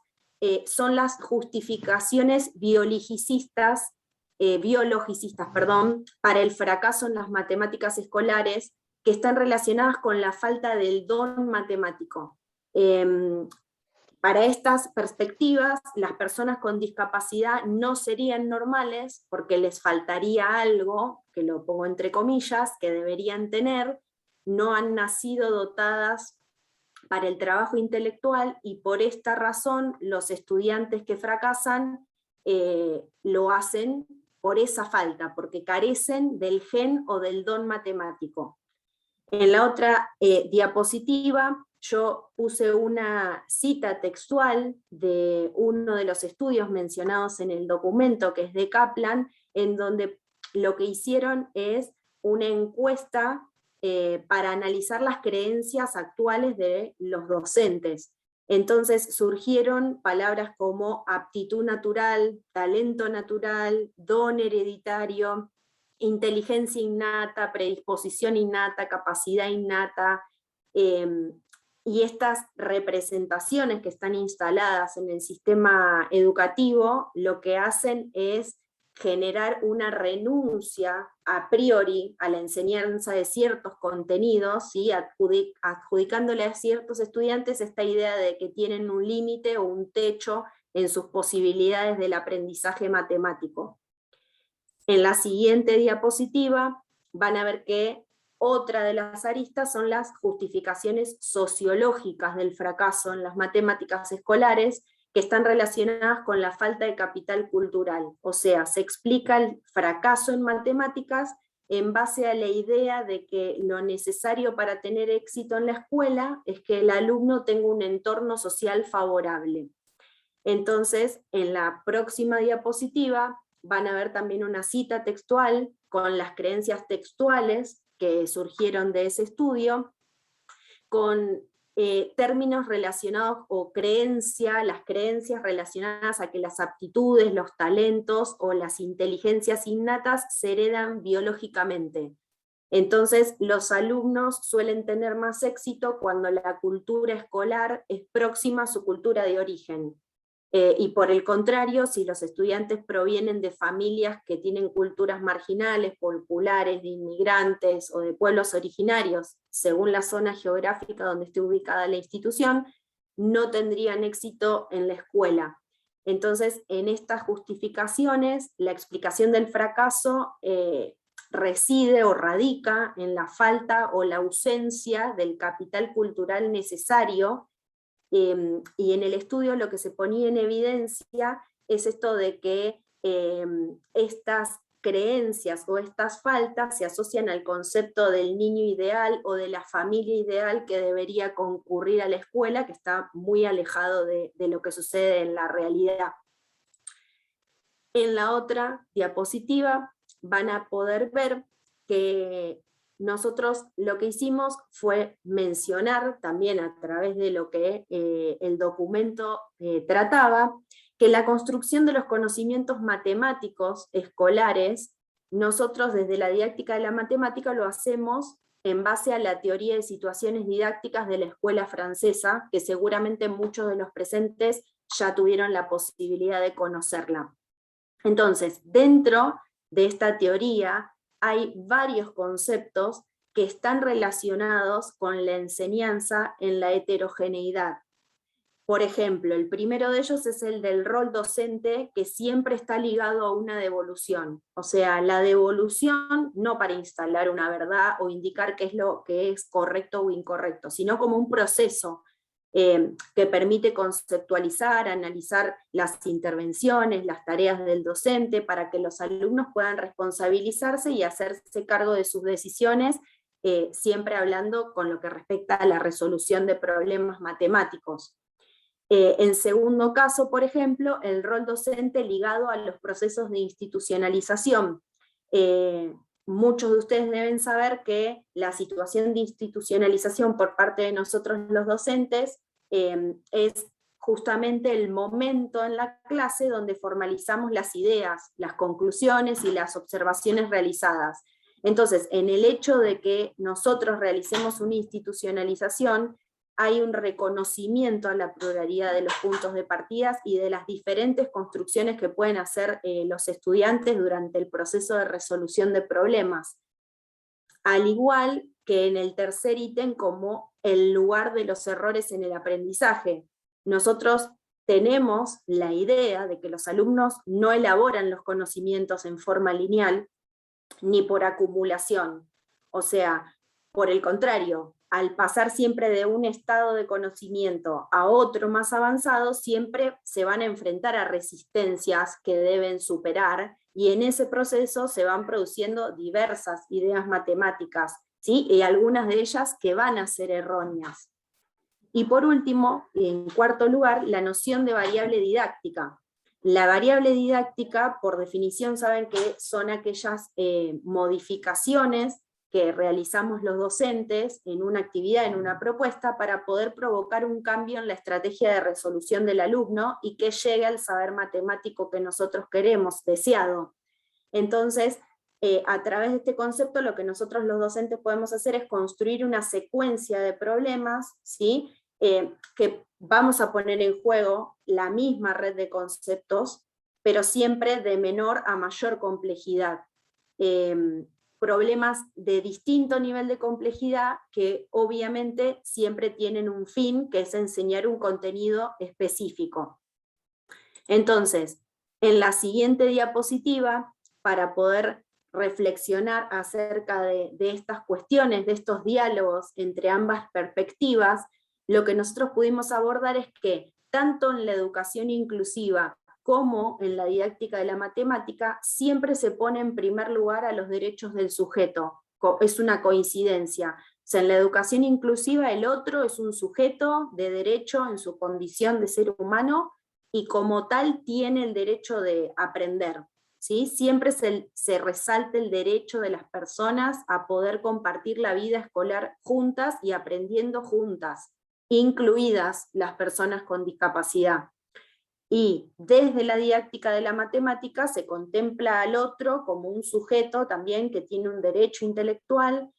son las justificaciones biologicistas, para el fracaso en las matemáticas escolares, que están relacionadas con la falta del don matemático. Para estas perspectivas, las personas con discapacidad no serían normales porque les faltaría algo, que lo pongo entre comillas, que deberían tener, no han nacido dotadas para el trabajo intelectual, y por esta razón los estudiantes que fracasan lo hacen por esa falta, porque carecen del gen o del don matemático. En la otra diapositiva yo puse una cita textual de uno de los estudios mencionados en el documento, que es de Kaplan, en donde lo que hicieron es una encuesta para analizar las creencias actuales de los docentes. Entonces surgieron palabras como aptitud natural, talento natural, don hereditario, inteligencia innata, predisposición innata, capacidad innata, y estas representaciones que están instaladas en el sistema educativo lo que hacen es generar una renuncia a priori a la enseñanza de ciertos contenidos, ¿sí? Adjudicándole a ciertos estudiantes esta idea de que tienen un límite o un techo en sus posibilidades del aprendizaje matemático. En la siguiente diapositiva van a ver que otra de las aristas son las justificaciones sociológicas del fracaso en las matemáticas escolares, que están relacionadas con la falta de capital cultural. O sea, se explica el fracaso en matemáticas en base a la idea de que lo necesario para tener éxito en la escuela es que el alumno tenga un entorno social favorable. Entonces, en la próxima diapositiva van a ver también una cita textual con las creencias textuales que surgieron de ese estudio, con términos relacionados o las creencias relacionadas a que las aptitudes, los talentos o las inteligencias innatas se heredan biológicamente. Entonces, los alumnos suelen tener más éxito cuando la cultura escolar es próxima a su cultura de origen. Y por el contrario, si los estudiantes provienen de familias que tienen culturas marginales, populares, de inmigrantes o de pueblos originarios, según la zona geográfica donde esté ubicada la institución, no tendrían éxito en la escuela. Entonces, en estas justificaciones, la explicación del fracaso reside o radica en la falta o la ausencia del capital cultural necesario. Y en el estudio lo que se ponía en evidencia es esto de que estas creencias o estas faltas se asocian al concepto del niño ideal o de la familia ideal que debería concurrir a la escuela, que está muy alejado de lo que sucede en la realidad. En la otra diapositiva van a poder ver que nosotros lo que hicimos fue mencionar también a través de lo que el documento trataba, que la construcción de los conocimientos matemáticos escolares, nosotros desde la didáctica de la matemática lo hacemos en base a la teoría de situaciones didácticas de la escuela francesa, que seguramente muchos de los presentes ya tuvieron la posibilidad de conocerla. Entonces, dentro de esta teoría, hay varios conceptos que están relacionados con la enseñanza en la heterogeneidad. Por ejemplo, el primero de ellos es el del rol docente, que siempre está ligado a una devolución. O sea, la devolución no para instalar una verdad o indicar qué es lo que es correcto o incorrecto, sino como un proceso que permite conceptualizar, analizar las intervenciones, las tareas del docente, para que los alumnos puedan responsabilizarse y hacerse cargo de sus decisiones, siempre hablando con lo que respecta a la resolución de problemas matemáticos. En segundo caso, por ejemplo, el rol docente ligado a los procesos de institucionalización. Muchos de ustedes deben saber que la situación de institucionalización por parte de nosotros los docentes es justamente el momento en la clase donde formalizamos las ideas, las conclusiones y las observaciones realizadas. Entonces, en el hecho de que nosotros realicemos una institucionalización, hay un reconocimiento a la pluralidad de los puntos de partida y de las diferentes construcciones que pueden hacer los estudiantes durante el proceso de resolución de problemas. Al igual que en el tercer ítem como el lugar de los errores en el aprendizaje. Nosotros tenemos la idea de que los alumnos no elaboran los conocimientos en forma lineal, ni por acumulación. O sea, por el contrario, al pasar siempre de un estado de conocimiento a otro más avanzado, siempre se van a enfrentar a resistencias que deben superar, y en ese proceso se van produciendo diversas ideas matemáticas, ¿sí? Y algunas de ellas que van a ser erróneas. Y por último, en cuarto lugar, la noción de variable didáctica. La variable didáctica, por definición, saben que son aquellas modificaciones que realizamos los docentes en una actividad, en una propuesta, para poder provocar un cambio en la estrategia de resolución del alumno y que llegue al saber matemático que nosotros queremos, deseado. Entonces, a través de este concepto, lo que nosotros los docentes podemos hacer es construir una secuencia de problemas, ¿sí? Que vamos a poner en juego la misma red de conceptos, pero siempre de menor a mayor complejidad. Problemas de distinto nivel de complejidad que obviamente siempre tienen un fin, que es enseñar un contenido específico. Entonces, en la siguiente diapositiva, para poder reflexionar acerca de estas cuestiones, de estos diálogos entre ambas perspectivas, lo que nosotros pudimos abordar es que tanto en la educación inclusiva como en la didáctica de la matemática, siempre se pone en primer lugar a los derechos del sujeto. Es una coincidencia. O sea, en la educación inclusiva el otro es un sujeto de derecho en su condición de ser humano y como tal tiene el derecho de aprender, ¿sí? Siempre se resalta el derecho de las personas a poder compartir la vida escolar juntas y aprendiendo juntas, incluidas las personas con discapacidad. Y desde la didáctica de la matemática se contempla al otro como un sujeto también que tiene un derecho intelectual,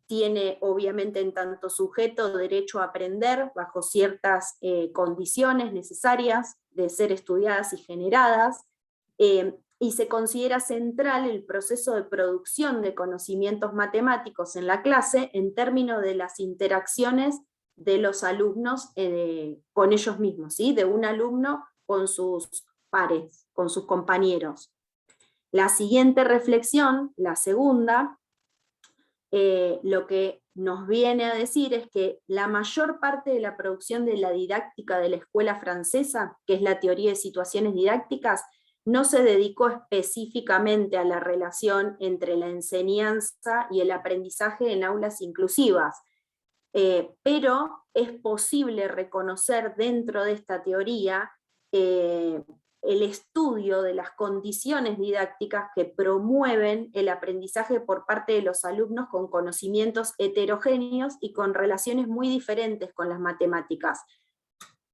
tiene obviamente en tanto sujeto derecho a aprender bajo ciertas condiciones necesarias de ser estudiadas y generadas, y se considera central el proceso de producción de conocimientos matemáticos en la clase en términos de las interacciones de los alumnos con ellos mismos, ¿sí? De un alumno con sus pares, con sus compañeros. La siguiente reflexión, la segunda, lo que nos viene a decir es que la mayor parte de la producción de la didáctica de la escuela francesa, que es la teoría de situaciones didácticas, no se dedicó específicamente a la relación entre la enseñanza y el aprendizaje en aulas inclusivas, pero es posible reconocer dentro de esta teoría el estudio de las condiciones didácticas que promueven el aprendizaje por parte de los alumnos con conocimientos heterogéneos y con relaciones muy diferentes con las matemáticas.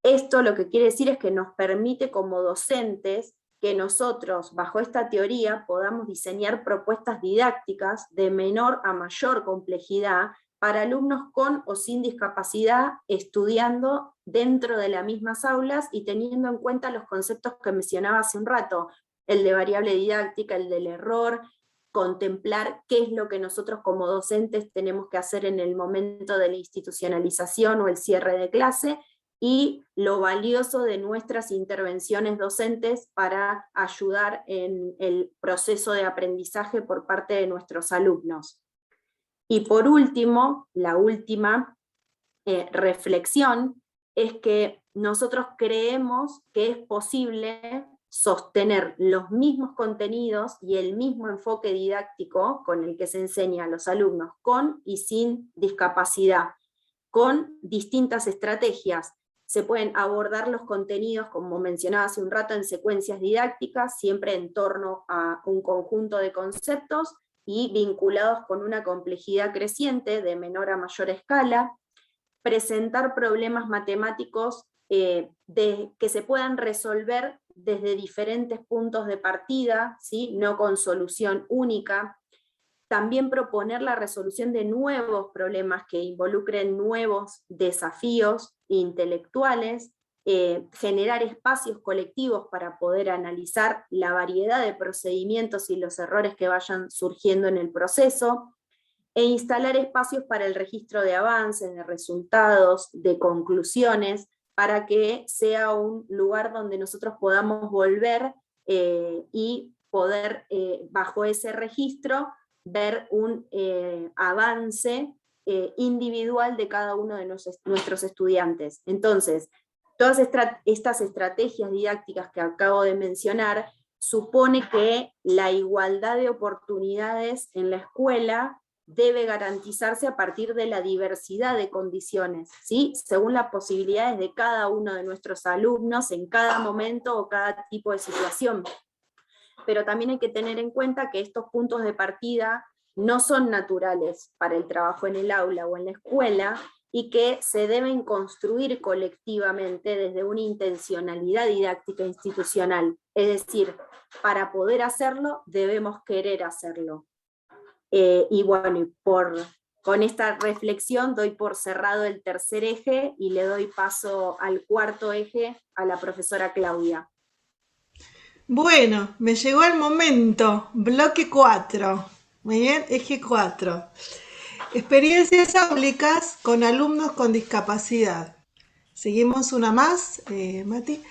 Esto lo que quiere decir es que nos permite como docentes que nosotros, bajo esta teoría, podamos diseñar propuestas didácticas de menor a mayor complejidad para alumnos con o sin discapacidad, estudiando dentro de las mismas aulas y teniendo en cuenta los conceptos que mencionaba hace un rato, el de variable didáctica, el del error, contemplar qué es lo que nosotros como docentes tenemos que hacer en el momento de la institucionalización o el cierre de clase, y lo valioso de nuestras intervenciones docentes para ayudar en el proceso de aprendizaje por parte de nuestros alumnos. Y por último, la última reflexión es que nosotros creemos que es posible sostener los mismos contenidos y el mismo enfoque didáctico con el que se enseña a los alumnos con y sin discapacidad, con distintas estrategias. Se pueden abordar los contenidos, como mencionaba hace un rato, en secuencias didácticas, siempre en torno a un conjunto de conceptos y vinculados con una complejidad creciente de menor a mayor escala, presentar problemas matemáticos que se puedan resolver desde diferentes puntos de partida, ¿sí? No con solución única. También proponer la resolución de nuevos problemas que involucren nuevos desafíos intelectuales, generar espacios colectivos para poder analizar la variedad de procedimientos y los errores que vayan surgiendo en el proceso, e instalar espacios para el registro de avances, de resultados, de conclusiones, para que sea un lugar donde nosotros podamos volver y poder, bajo ese registro, ver un avance individual de cada uno de nuestros estudiantes. Entonces, todas estas estrategias didácticas que acabo de mencionar supone que la igualdad de oportunidades en la escuela debe garantizarse a partir de la diversidad de condiciones, ¿sí? Según las posibilidades de cada uno de nuestros alumnos en cada momento o cada tipo de situación. Pero también hay que tener en cuenta que estos puntos de partida no son naturales para el trabajo en el aula o en la escuela, y que se deben construir colectivamente desde una intencionalidad didáctica institucional. Es decir, para poder hacerlo, debemos querer hacerlo. Y bueno, con esta reflexión doy por cerrado el tercer eje y le doy paso al cuarto eje a la profesora Claudia. Bueno, me llegó el momento, bloque 4. Muy bien, eje 4. Experiencias áulicas con alumnos con discapacidad. Seguimos una más, Mati.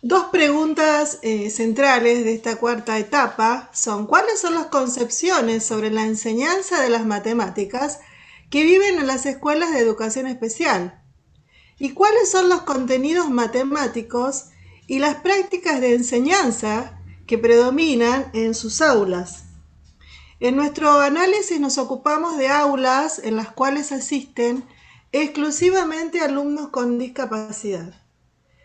Dos preguntas centrales de esta cuarta etapa son: ¿cuáles son las concepciones sobre la enseñanza de las matemáticas que viven en las escuelas de educación especial? ¿Y cuáles son los contenidos matemáticos y las prácticas de enseñanza que predominan en sus aulas? En nuestro análisis nos ocupamos de aulas en las cuales asisten exclusivamente alumnos con discapacidad,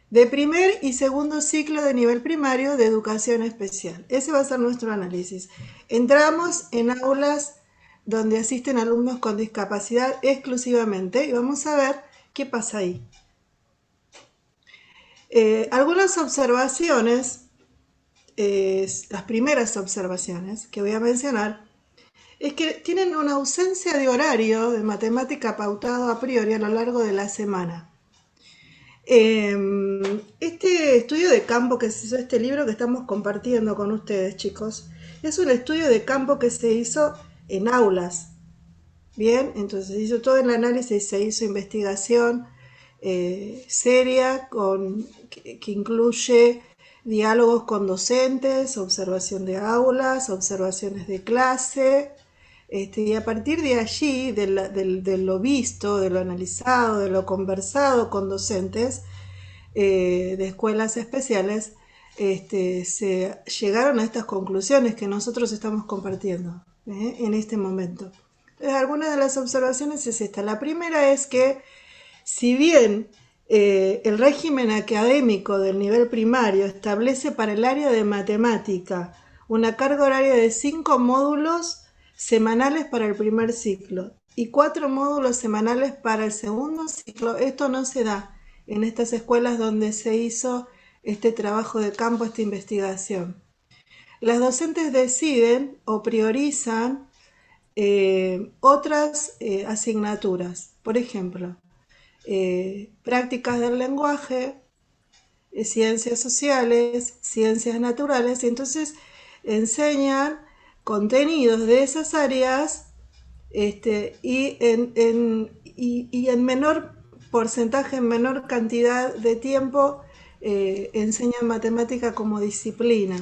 de primer y segundo ciclo de nivel primario de educación especial. Ese va a ser nuestro análisis. Entramos en aulas donde asisten alumnos con discapacidad exclusivamente y vamos a ver qué pasa ahí. Algunas observaciones, las primeras observaciones que voy a mencionar, es que tienen una ausencia de horario de matemática pautado a priori a lo largo de la semana. Este estudio de campo que se hizo, este libro que estamos compartiendo con ustedes, chicos, es un estudio de campo que se hizo en aulas. Bien, entonces se hizo todo el análisis, se hizo investigación seria que incluye diálogos con docentes, observación de aulas, observaciones de clase. Y a partir de allí, de lo visto, de lo analizado, de lo conversado con docentes de escuelas especiales, se llegaron a estas conclusiones que nosotros estamos compartiendo en este momento. Entonces, algunas de las observaciones es esta. La primera es que, si bien el régimen académico del nivel primario establece para el área de matemática una carga horaria de 5 módulos semanales para el primer ciclo y 4 módulos semanales para el segundo ciclo, esto no se da en estas escuelas donde se hizo este trabajo de campo, esta investigación. Las docentes deciden o priorizan otras asignaturas, por ejemplo, prácticas del lenguaje, ciencias sociales, ciencias naturales, y entonces enseñan contenidos de esas áreas y en menor porcentaje, en menor cantidad de tiempo, enseñan matemática como disciplina.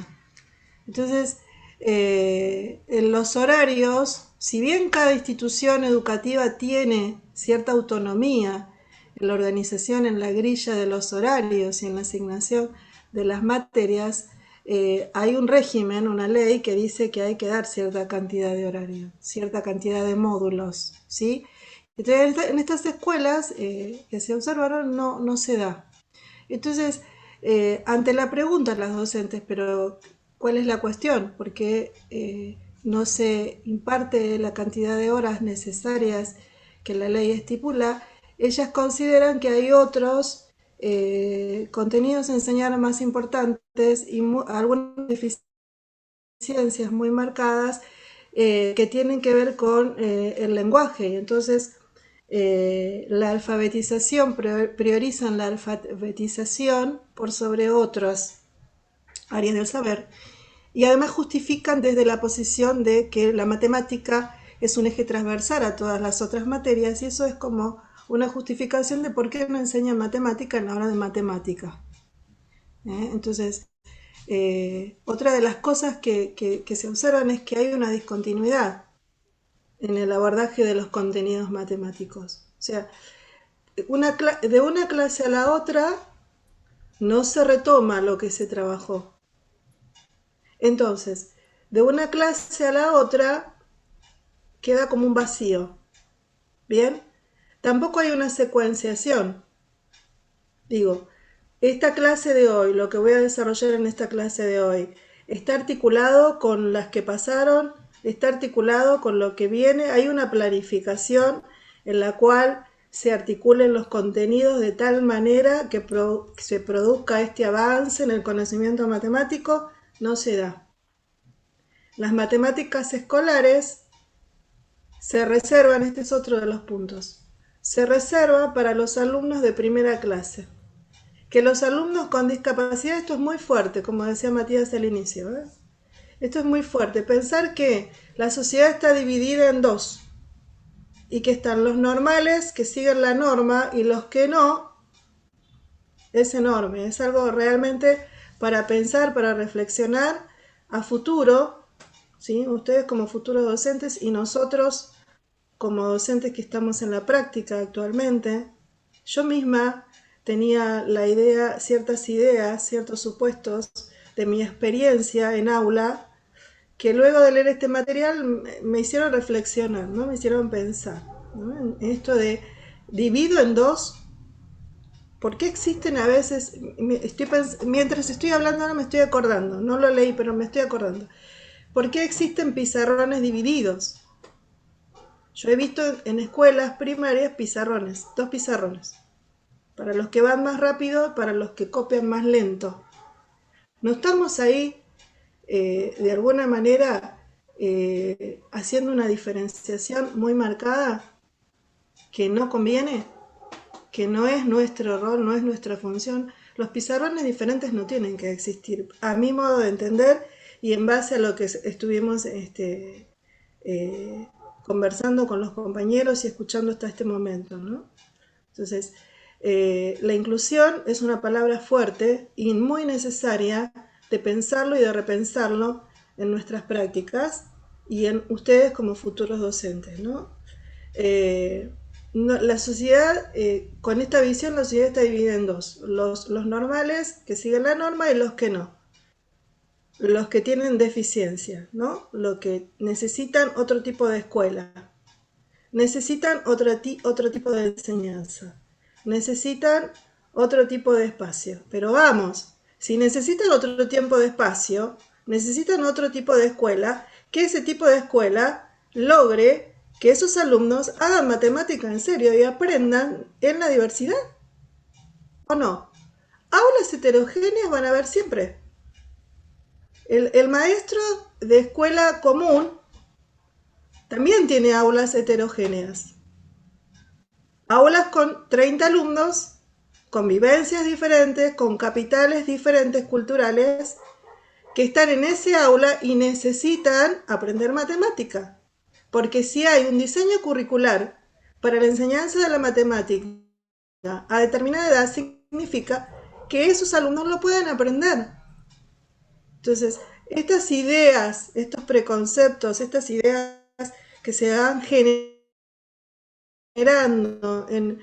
Entonces, en los horarios, si bien cada institución educativa tiene cierta autonomía en la organización, en la grilla de los horarios y en la asignación de las materias, hay un régimen, una ley que dice que hay que dar cierta cantidad de horarios, cierta cantidad de módulos, ¿sí? Entonces, en estas escuelas que se observaron no se da. Entonces, ante la pregunta las docentes, pero ¿cuál es la cuestión? ¿Por qué no se imparte la cantidad de horas necesarias que la ley estipula? Ellas consideran que hay otros contenidos a enseñar más importantes y algunas deficiencias muy marcadas que tienen que ver con el lenguaje. Entonces, la alfabetización, priorizan la alfabetización por sobre otras áreas del saber, y además justifican desde la posición de que la matemática es un eje transversal a todas las otras materias, y eso es como una justificación de por qué no enseñan matemática en la hora de matemática. Entonces, otra de las cosas que se observan es que hay una discontinuidad en el abordaje de los contenidos matemáticos. O sea, de una clase a la otra no se retoma lo que se trabajó. Entonces, de una clase a la otra queda como un vacío. ¿Bien? Tampoco hay una secuenciación. Digo, esta clase de hoy, lo que voy a desarrollar en esta clase de hoy, está articulado con las que pasaron, está articulado con lo que viene. Hay una planificación en la cual se articulen los contenidos de tal manera que se produzca este avance en el conocimiento matemático. No se da. Las matemáticas escolares se reservan, este es otro de los puntos, se reserva para los alumnos de primera clase. Que los alumnos con discapacidad, esto es muy fuerte, como decía Matías al inicio, ¿eh? Esto es muy fuerte, pensar que la sociedad está dividida en dos, y que están los normales que siguen la norma y los que no, es enorme, es algo realmente para pensar, para reflexionar a futuro, ¿sí? Ustedes como futuros docentes y nosotros como docentes que estamos en la práctica actualmente. Yo misma tenía la idea, ciertas ideas, ciertos supuestos de mi experiencia en aula, que luego de leer este material me hicieron reflexionar, ¿no? Me hicieron pensar, ¿no? En esto de divido en dos. ¿Por qué existen a veces? Mientras estoy hablando ahora me estoy acordando, no lo leí, pero me estoy acordando. ¿Por qué existen pizarrones divididos? Yo he visto en escuelas primarias pizarrones, dos pizarrones, para los que van más rápido, para los que copian más lento. ¿No estamos ahí de alguna manera haciendo una diferenciación muy marcada que no conviene? Que no es nuestro rol, no es nuestra función. Los pizarrones diferentes no tienen que existir, a mi modo de entender y en base a lo que estuvimos conversando con los compañeros y escuchando hasta este momento, ¿no? Entonces, la inclusión es una palabra fuerte y muy necesaria de pensarlo y de repensarlo en nuestras prácticas y en ustedes como futuros docentes, ¿no? La sociedad, con esta visión, la sociedad está dividida en dos: los normales que siguen la norma y los que no, los que tienen deficiencia, ¿no? Los que necesitan otro tipo de escuela, necesitan otro tipo de enseñanza, necesitan otro tipo de espacio. Pero vamos, si necesitan otro tipo de espacio, necesitan otro tipo de escuela, que ese tipo de escuela logre que esos alumnos hagan matemática en serio y aprendan en la diversidad. ¿O no? Aulas heterogéneas van a haber siempre. El maestro de escuela común también tiene aulas heterogéneas. Aulas con 30 alumnos, con vivencias diferentes, con capitales diferentes culturales, que están en ese aula y necesitan aprender matemática. Porque si hay un diseño curricular para la enseñanza de la matemática a determinada edad, significa que esos alumnos lo pueden aprender. Entonces, estas ideas, estos preconceptos, estas ideas que se van generando en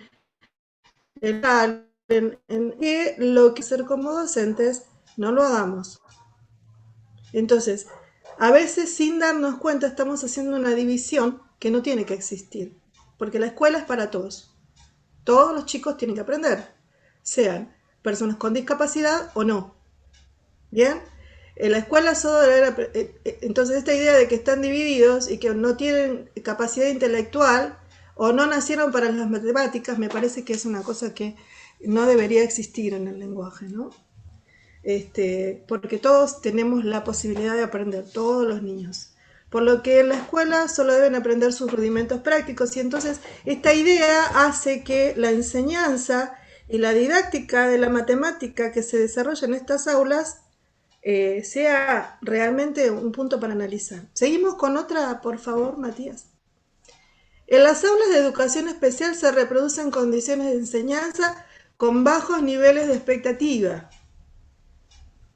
que lo que hacer como docentes no lo hagamos. Entonces, a veces sin darnos cuenta estamos haciendo una división que no tiene que existir, porque la escuela es para todos. Todos los chicos tienen que aprender, sean personas con discapacidad o no. ¿Bien? En la escuela solo entonces esta idea de que están divididos y que no tienen capacidad intelectual o no nacieron para las matemáticas, me parece que es una cosa que no debería existir en el lenguaje, ¿no? Porque todos tenemos la posibilidad de aprender, todos los niños. Por lo que en la escuela solo deben aprender sus rudimentos prácticos, y entonces esta idea hace que la enseñanza y la didáctica de la matemática que se desarrolla en estas aulas sea realmente un punto para analizar. Seguimos con otra, por favor, Matías. En las aulas de educación especial se reproducen condiciones de enseñanza con bajos niveles de expectativa.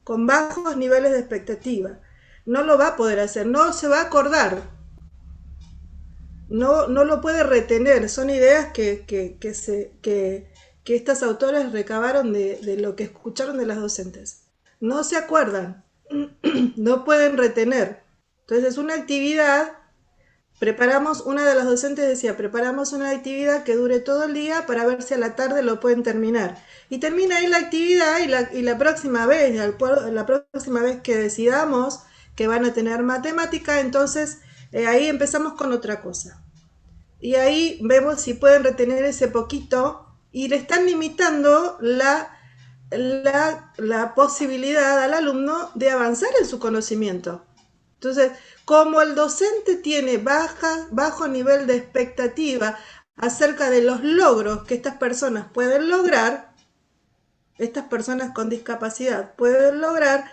Con bajos niveles de expectativa. No lo va a poder hacer, no se va a acordar. No lo puede retener. Son ideas que estas autoras recabaron de lo que escucharon de las docentes. No se acuerdan, no pueden retener. Entonces es una actividad. Una de las docentes decía, preparamos una actividad que dure todo el día para ver si a la tarde lo pueden terminar. Y termina ahí la actividad y la próxima vez que decidamos que van a tener matemática, entonces ahí empezamos con otra cosa. Y ahí vemos si pueden retener ese poquito y le están limitando la posibilidad al alumno de avanzar en su conocimiento. Entonces, como el docente tiene bajo nivel de expectativa acerca de los logros que estas personas pueden lograr, estas personas con discapacidad pueden lograr,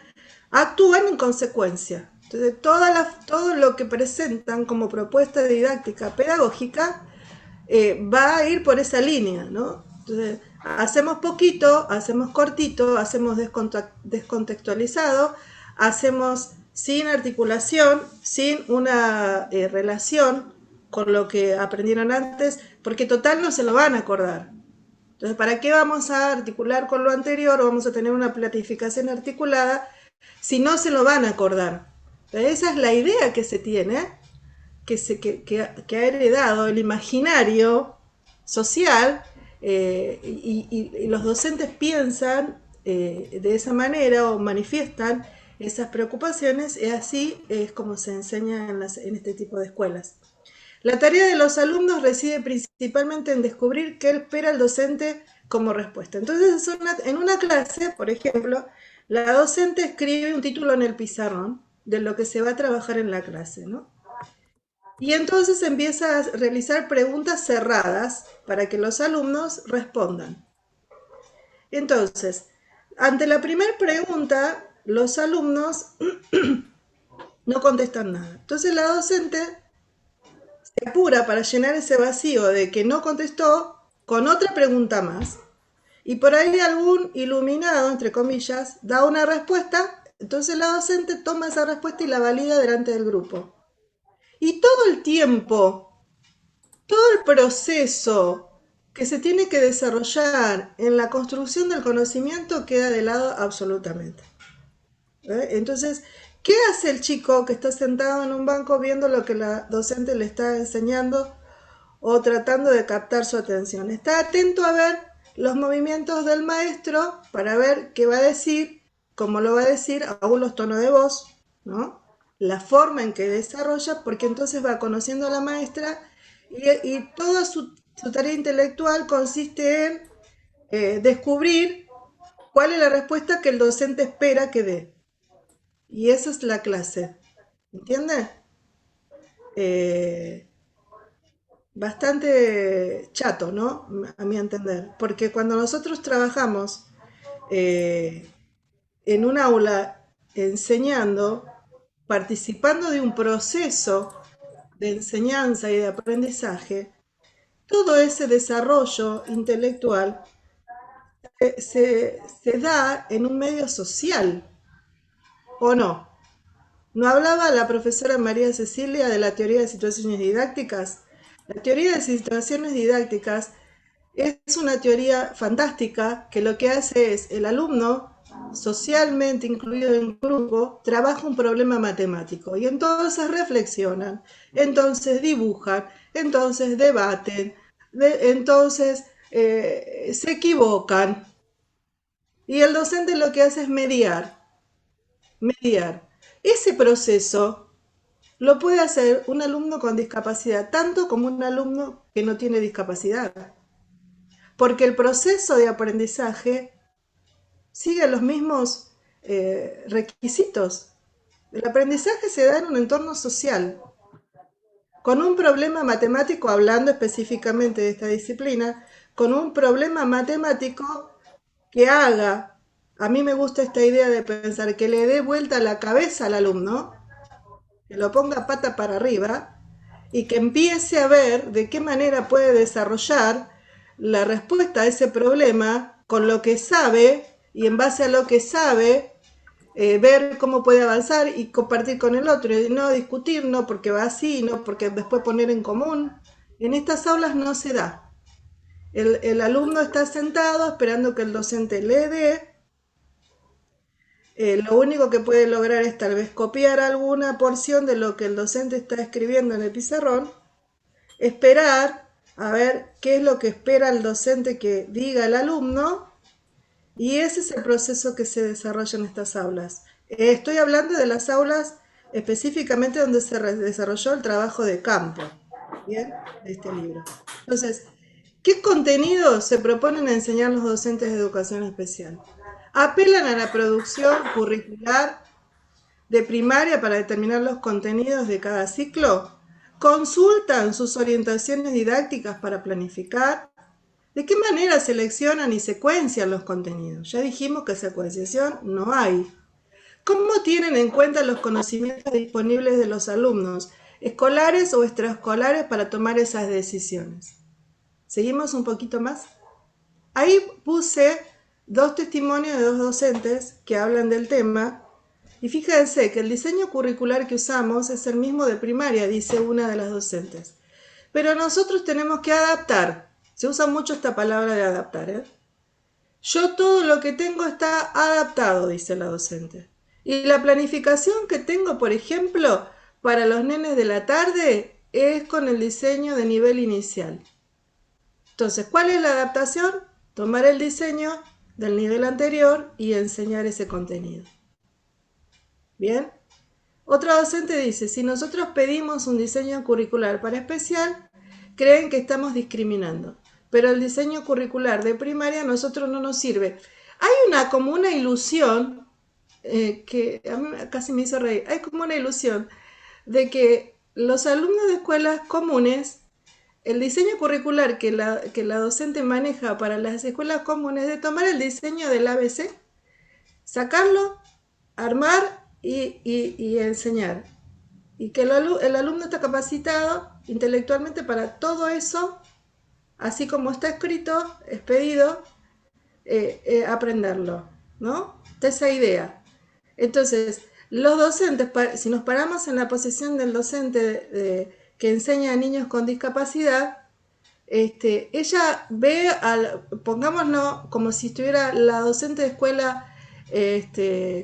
actúan en consecuencia. Entonces, todo lo que presentan como propuesta didáctica pedagógica va a ir por esa línea, ¿no? Entonces, hacemos poquito, hacemos cortito, hacemos descontextualizado, hacemos sin articulación, sin una relación con lo que aprendieron antes, porque total no se lo van a acordar. Entonces, ¿para qué vamos a articular con lo anterior o vamos a tener una planificación articulada si no se lo van a acordar? Entonces, esa es la idea que se tiene, que ha heredado el imaginario social, y los docentes piensan de esa manera o manifiestan esas preocupaciones, y así es como se enseña en este tipo de escuelas. La tarea de los alumnos reside principalmente en descubrir qué espera el docente como respuesta. Entonces, en una clase, por ejemplo, la docente escribe un título en el pizarrón de lo que se va a trabajar en la clase, ¿no? Y entonces empieza a realizar preguntas cerradas para que los alumnos respondan. Entonces, ante la primera pregunta, los alumnos no contestan nada. Entonces la docente se apura para llenar ese vacío de que no contestó con otra pregunta más. Y por ahí algún iluminado, entre comillas, da una respuesta. Entonces la docente toma esa respuesta y la valida delante del grupo. Y todo el tiempo, todo el proceso que se tiene que desarrollar en la construcción del conocimiento queda de lado absolutamente. Entonces, ¿qué hace el chico que está sentado en un banco viendo lo que la docente le está enseñando o tratando de captar su atención? Está atento a ver los movimientos del maestro para ver qué va a decir, cómo lo va a decir, aún los tonos de voz, ¿no? La forma en que desarrolla, porque entonces va conociendo a la maestra y toda su tarea intelectual consiste en descubrir cuál es la respuesta que el docente espera que dé. Y esa es la clase, ¿entiendes? Bastante chato, ¿no? A mi entender, porque cuando nosotros trabajamos en un aula enseñando, participando de un proceso de enseñanza y de aprendizaje, todo ese desarrollo intelectual se da en un medio social, ¿o no? ¿No hablaba la profesora María Cecilia de la teoría de situaciones didácticas? La teoría de situaciones didácticas es una teoría fantástica que lo que hace es el alumno, socialmente incluido en un grupo, trabaja un problema matemático y entonces reflexionan, entonces dibujan, entonces debaten, entonces se equivocan. Y el docente lo que hace es mediar. Ese proceso lo puede hacer un alumno con discapacidad, tanto como un alumno que no tiene discapacidad. porque el proceso de aprendizaje sigue los mismos requisitos. El aprendizaje se da en un entorno social. Con un problema matemático, hablando específicamente de esta disciplina, con un problema matemático que haga, a mí me gusta esta idea de pensar, que le dé vuelta la cabeza al alumno, que lo ponga pata para arriba y que empiece a ver de qué manera puede desarrollar la respuesta a ese problema con lo que sabe, y en base a lo que sabe, ver cómo puede avanzar y compartir con el otro, y no discutir, no porque va así, no porque después poner en común. En estas aulas no se da. El alumno está sentado esperando que el docente le dé. Lo único que puede lograr es tal vez copiar alguna porción de lo que el docente está escribiendo en el pizarrón, esperar a ver qué es lo que espera el docente que diga el alumno, y ese es el proceso que se desarrolla en estas aulas. Estoy hablando de las aulas específicamente donde se desarrolló el trabajo de campo, ¿bien? De este libro. Entonces, ¿qué contenidos se proponen enseñar los docentes de educación especial? Apelan a la producción curricular de primaria para determinar los contenidos de cada ciclo, consultan sus orientaciones didácticas para planificar. ¿De qué manera seleccionan y secuencian los contenidos? Ya dijimos que secuenciación no hay. ¿Cómo tienen en cuenta los conocimientos disponibles de los alumnos, escolares o extraescolares, para tomar esas decisiones? ¿Seguimos un poquito más? Ahí puse 2 testimonios de 2 docentes que hablan del tema. Y fíjense que el diseño curricular que usamos es el mismo de primaria, dice una de las docentes. Pero nosotros tenemos que adaptar. Se usa mucho esta palabra de adaptar, ¿eh? Yo todo lo que tengo está adaptado, dice la docente. Y la planificación que tengo, por ejemplo, para los nenes de la tarde es con el diseño de nivel inicial. Entonces, ¿cuál es la adaptación? Tomar el diseño del nivel anterior y enseñar ese contenido. ¿Bien? Otra docente dice, si nosotros pedimos un diseño curricular para especial, creen que estamos discriminando. Pero el diseño curricular de primaria a nosotros no nos sirve. Hay como una ilusión, que a mí casi me hizo reír, hay como una ilusión de que los alumnos de escuelas comunes, el diseño curricular que la docente maneja para las escuelas comunes es de tomar el diseño del ABC, sacarlo, armar y enseñar. Y que el alumno está capacitado intelectualmente para todo eso, así como está escrito, expedido, aprenderlo, ¿no? De esa idea. Entonces, los docentes, si nos paramos en la posición del docente que enseña a niños con discapacidad, ella ve, pongámonos como si estuviera la docente de escuela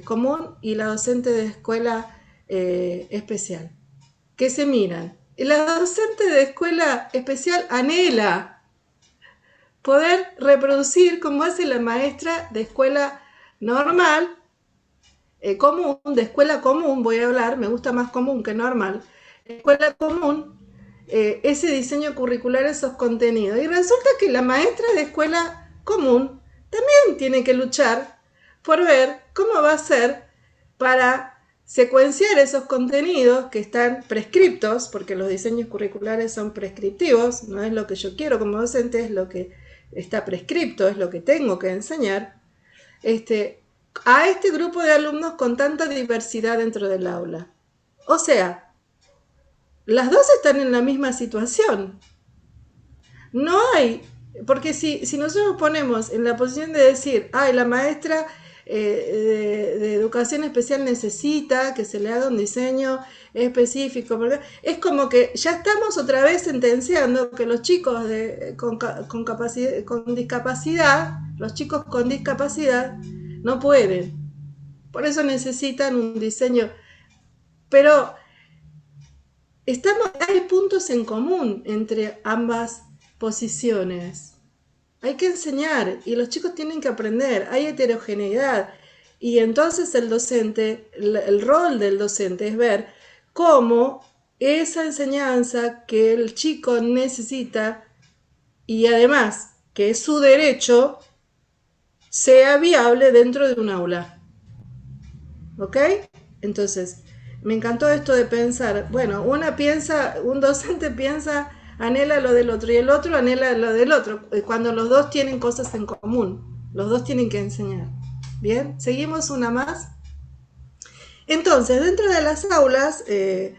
común y la docente de escuela especial, que se miran. Y la docente de escuela especial anhela poder reproducir como hace la maestra de escuela normal, común, de escuela común voy a hablar, me gusta más común que normal, escuela común, ese diseño curricular, esos contenidos. Y resulta que la maestra de escuela común también tiene que luchar por ver cómo va a ser para secuenciar esos contenidos que están prescriptos, porque los diseños curriculares son prescriptivos, no es lo que yo quiero como docente, es lo que está prescripto, es lo que tengo que enseñar, a este grupo de alumnos con tanta diversidad dentro del aula. O sea, las dos están en la misma situación. No hay, porque si nosotros ponemos en la posición de decir, la maestra de educación especial necesita que se le haga un diseño específico, es como que ya estamos otra vez sentenciando que los chicos con discapacidad, los chicos con discapacidad no pueden. Por eso necesitan un diseño. Pero hay puntos en común entre ambas posiciones. Hay que enseñar y los chicos tienen que aprender, hay heterogeneidad. Y entonces el rol del docente es ver cómo esa enseñanza que el chico necesita, y además que su derecho sea viable dentro de un aula. ¿Ok? Entonces, me encantó esto de pensar, bueno, un docente piensa, anhela lo del otro, y el otro anhela lo del otro, cuando los dos tienen cosas en común, los dos tienen que enseñar. Bien, seguimos una más. Entonces, dentro de las aulas, de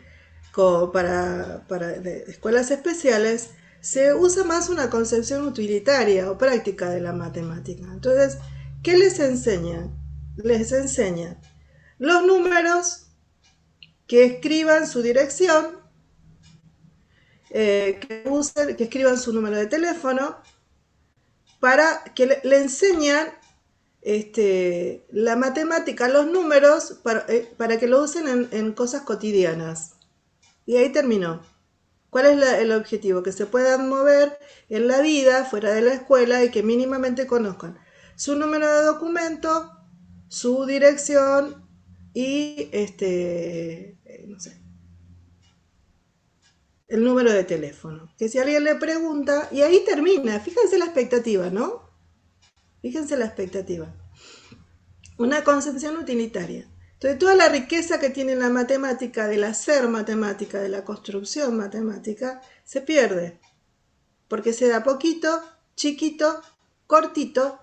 escuelas especiales, se usa más una concepción utilitaria o práctica de la matemática. Entonces, ¿qué les enseñan? Les enseñan los números, que escriban su dirección, que escriban su número de teléfono, para que le enseñan la matemática, los números, para que lo usen en cosas cotidianas. Y ahí terminó. ¿Cuál es el objetivo? Que se puedan mover en la vida, fuera de la escuela, y que mínimamente conozcan su número de documento, su dirección y no sé, el número de teléfono. Que si alguien le pregunta, y ahí termina, fíjense la expectativa, ¿no? Fíjense la expectativa. Una concepción utilitaria. Entonces, toda la riqueza que tiene la matemática, del hacer matemática, de la construcción matemática, se pierde. Porque se da poquito, chiquito, cortito,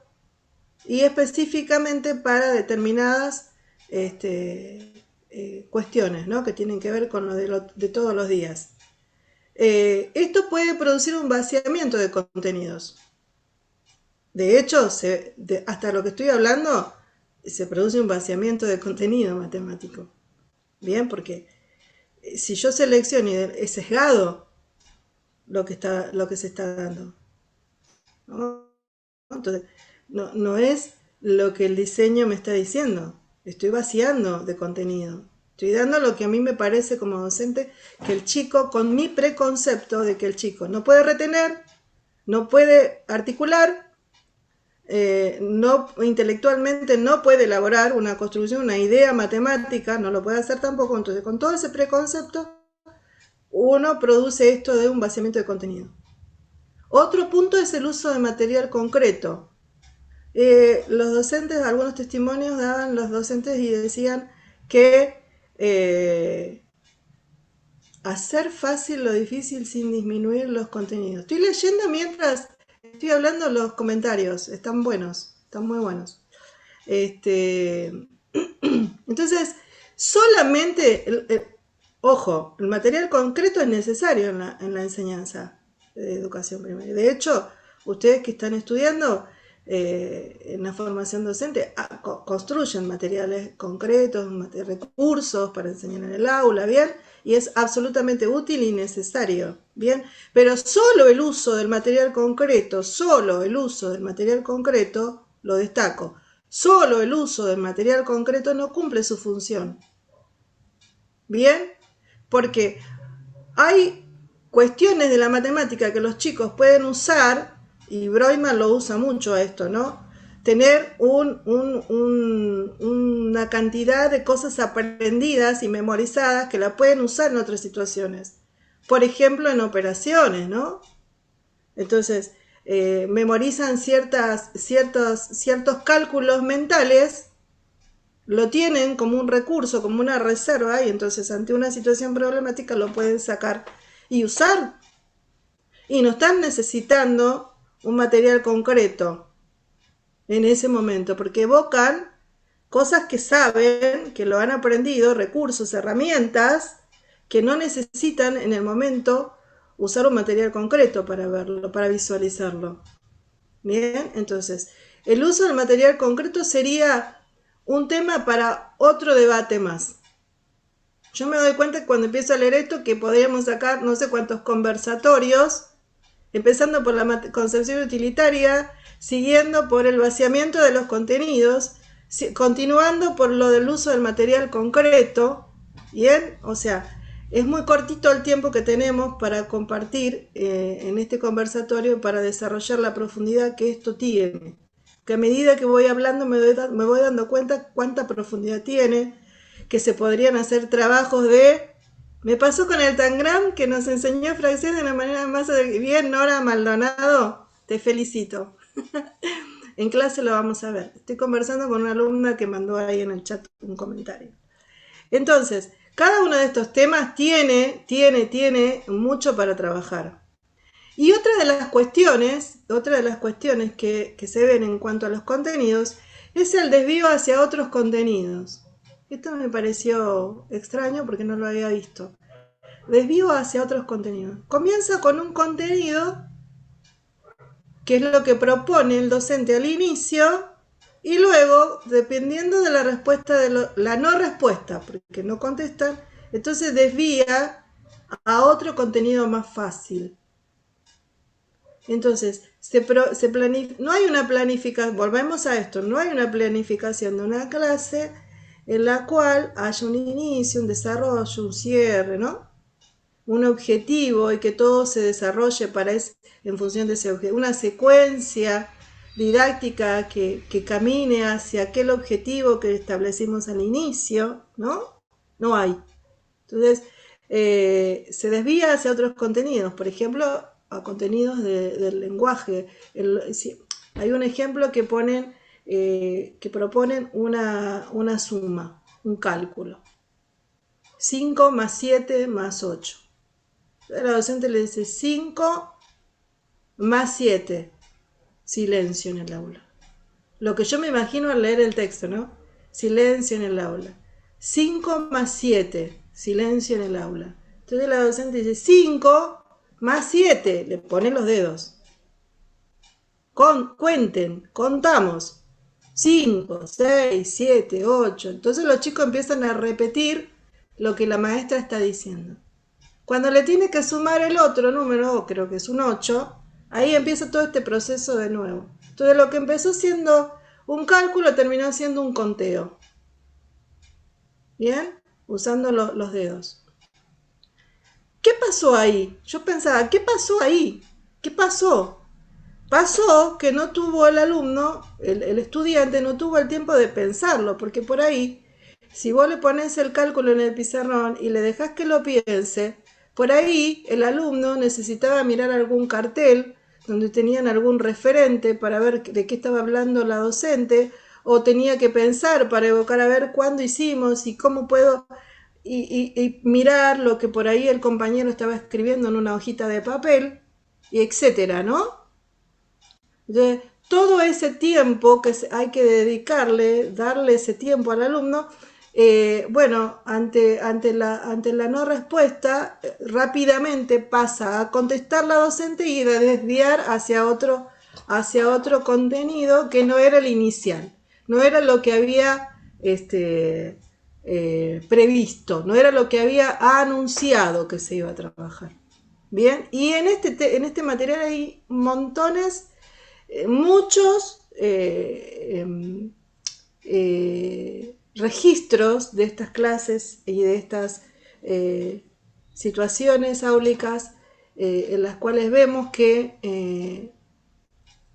y específicamente para determinadas cuestiones, ¿no? Que tienen que ver con lo de todos los días. Esto puede producir un vaciamiento de contenidos. De hecho, hasta lo que estoy hablando, se produce un vaciamiento de contenido matemático. Bien, porque si yo selecciono y es sesgado lo que se está dando, ¿no? Entonces, no es lo que el diseño me está diciendo. Estoy vaciando de contenido. Estoy dando lo que a mí me parece como docente que el chico, con mi preconcepto de que el chico no puede retener, no puede articular, intelectualmente no puede elaborar una construcción, una idea matemática, no lo puede hacer tampoco. Entonces, con todo ese preconcepto, uno produce esto de un vaciamiento de contenido. Otro punto es el uso de material concreto. Los docentes, algunos testimonios daban los docentes y decían que hacer fácil lo difícil sin disminuir los contenidos. Estoy leyendo mientras estoy hablando los comentarios, están buenos, están muy buenos. Entonces, solamente, ojo, el material concreto es necesario en la enseñanza de educación primaria. De hecho, ustedes que están estudiando en la formación docente, construyen materiales concretos, recursos para enseñar en el aula, ¿bien? Y es absolutamente útil y necesario, ¿bien? Pero solo el uso del material concreto, lo destaco, solo el uso del material concreto no cumple su función, ¿bien? Porque hay cuestiones de la matemática que los chicos pueden usar, y Broyman lo usa mucho a esto, ¿no? Tener una cantidad de cosas aprendidas y memorizadas que la pueden usar en otras situaciones. Por ejemplo, en operaciones, ¿no? Entonces, memorizan ciertos cálculos mentales, lo tienen como un recurso, como una reserva, y entonces ante una situación problemática lo pueden sacar y usar. Y no están necesitando un material concreto en ese momento, porque evocan cosas que saben, que lo han aprendido, recursos, herramientas, que no necesitan en el momento usar un material concreto para verlo, para visualizarlo. Bien, entonces, el uso del material concreto sería un tema para otro debate más. Yo me doy cuenta que cuando empiezo a leer esto que podríamos sacar no sé cuántos conversatorios, empezando por la concepción utilitaria, siguiendo por el vaciamiento de los contenidos, continuando por lo del uso del material concreto. Bien, o sea, es muy cortito el tiempo que tenemos para compartir en este conversatorio, para desarrollar la profundidad que esto tiene. Que a medida que voy hablando me voy dando cuenta cuánta profundidad tiene, que se podrían hacer trabajos de... Me pasó con el Tangram, que nos enseñó fracciones de una manera más bien, Nora Maldonado. te felicito. En clase lo vamos a ver. Estoy conversando con una alumna que mandó ahí en el chat un comentario. Entonces, cada uno de estos temas tiene mucho para trabajar. Y otra de las cuestiones que se ven en cuanto a los contenidos es el desvío hacia otros contenidos. Esto me pareció extraño porque no lo había visto. Desvío hacia otros contenidos. Comienza con un contenido que es lo que propone el docente al inicio, y luego, dependiendo de la respuesta, la no respuesta, porque no contestan, entonces desvía a otro contenido más fácil. Entonces, no hay una planificación, volvemos a esto, no hay una planificación de una clase en la cual haya un inicio, un desarrollo, un cierre, ¿no? Un objetivo y que todo se desarrolle en función de ese objetivo. Una secuencia didáctica que camine hacia aquel objetivo que establecimos al inicio, ¿no? No hay. Entonces, se desvía hacia otros contenidos, por ejemplo, a contenidos del lenguaje. Hay un ejemplo que proponen una suma, un cálculo. 5 más 7 más 8. La docente le dice 5 más 7. Silencio en el aula. Lo que yo me imagino al leer el texto, ¿no? Silencio en el aula. 5 más 7. Silencio en el aula. Entonces la docente dice 5 más 7. Le pone los dedos. Cuenten, contamos. 5, 6, 7, 8. Entonces los chicos empiezan a repetir lo que la maestra está diciendo. Cuando le tiene que sumar el otro número, creo que es un 8, ahí empieza todo este proceso de nuevo. Entonces lo que empezó siendo un cálculo terminó siendo un conteo. ¿Bien? Usando los dedos. ¿Qué pasó ahí? Yo pensaba, ¿qué pasó ahí? ¿Qué pasó? Pasó que no tuvo el alumno, el estudiante no tuvo el tiempo de pensarlo, porque por ahí, si vos le pones el cálculo en el pizarrón y le dejás que lo piense, por ahí el alumno necesitaba mirar algún cartel donde tenían algún referente para ver de qué estaba hablando la docente, o tenía que pensar para evocar a ver cuándo hicimos y cómo puedo, y mirar lo que por ahí el compañero estaba escribiendo en una hojita de papel, y etcétera, ¿no? Entonces, todo ese tiempo que hay que dedicarle, darle ese tiempo al alumno, bueno, ante la no respuesta, rápidamente pasa a contestar la docente y a desviar hacia otro contenido que no era el inicial, no era lo que había previsto, no era lo que había anunciado que se iba a trabajar. Bien, y en este material hay montones, muchos registros de estas clases y de estas situaciones áulicas en las cuales vemos que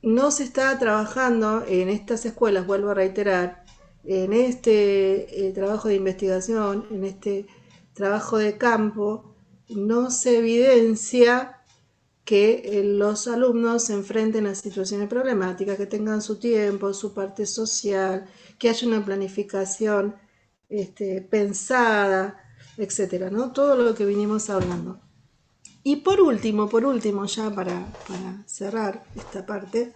no se está trabajando en estas escuelas, vuelvo a reiterar, en este trabajo de investigación, en este trabajo de campo, no se evidencia que los alumnos se enfrenten a situaciones problemáticas, que tengan su tiempo, su parte social, que haya una planificación pensada, etcétera, ¿no? Todo lo que vinimos hablando. Y por último, ya para cerrar esta parte,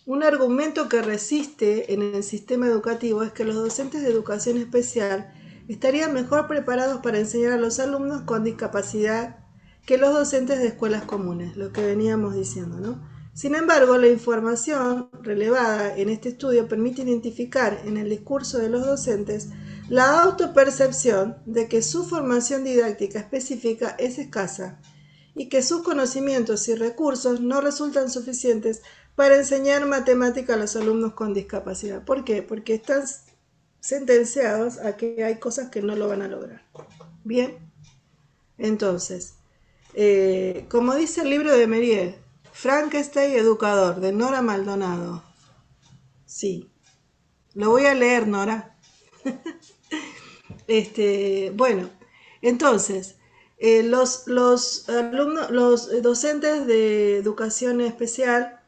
un argumento que resiste en el sistema educativo es que los docentes de educación especial estarían mejor preparados para enseñar a los alumnos con discapacidad que los docentes de escuelas comunes, lo que veníamos diciendo, ¿no? Sin embargo, la información relevada en este estudio permite identificar en el discurso de los docentes la autopercepción de que su formación didáctica específica es escasa y que sus conocimientos y recursos no resultan suficientes para enseñar matemática a los alumnos con discapacidad. ¿Por qué? Porque están sentenciados a que hay cosas que no lo van a lograr. Bien, entonces, como dice el libro de Merier, Frankenstein educador, de Nora Maldonado. Sí, lo voy a leer, Nora. Bueno, entonces, Los alumnos, los docentes de educación especial,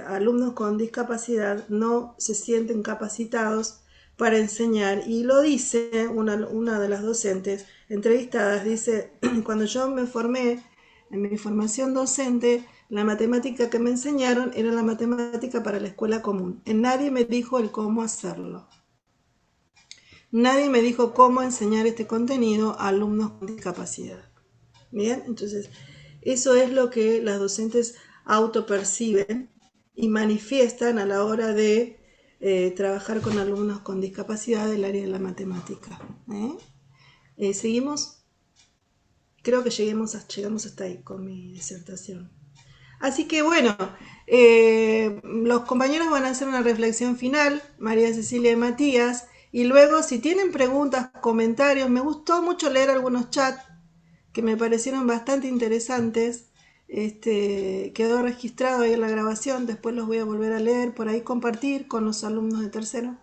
alumnos con discapacidad, no se sienten capacitados para enseñar. Y lo dice una de las docentes entrevistadas, dice, cuando yo me formé en mi formación docente, la matemática que me enseñaron era la matemática para la escuela común. Nadie me dijo el cómo hacerlo. Nadie me dijo cómo enseñar este contenido a alumnos con discapacidad. Bien, entonces eso es lo que las docentes autoperciben y manifiestan a la hora de trabajar con alumnos con discapacidad del área de la matemática. ¿Seguimos? Creo que llegamos hasta ahí con mi disertación. Así que bueno, los compañeros van a hacer una reflexión final, María Cecilia y Matías, y luego si tienen preguntas, comentarios, me gustó mucho leer algunos chats que me parecieron bastante interesantes. Quedó registrado ahí en la grabación, después los voy a volver a leer, por ahí compartir con los alumnos de tercero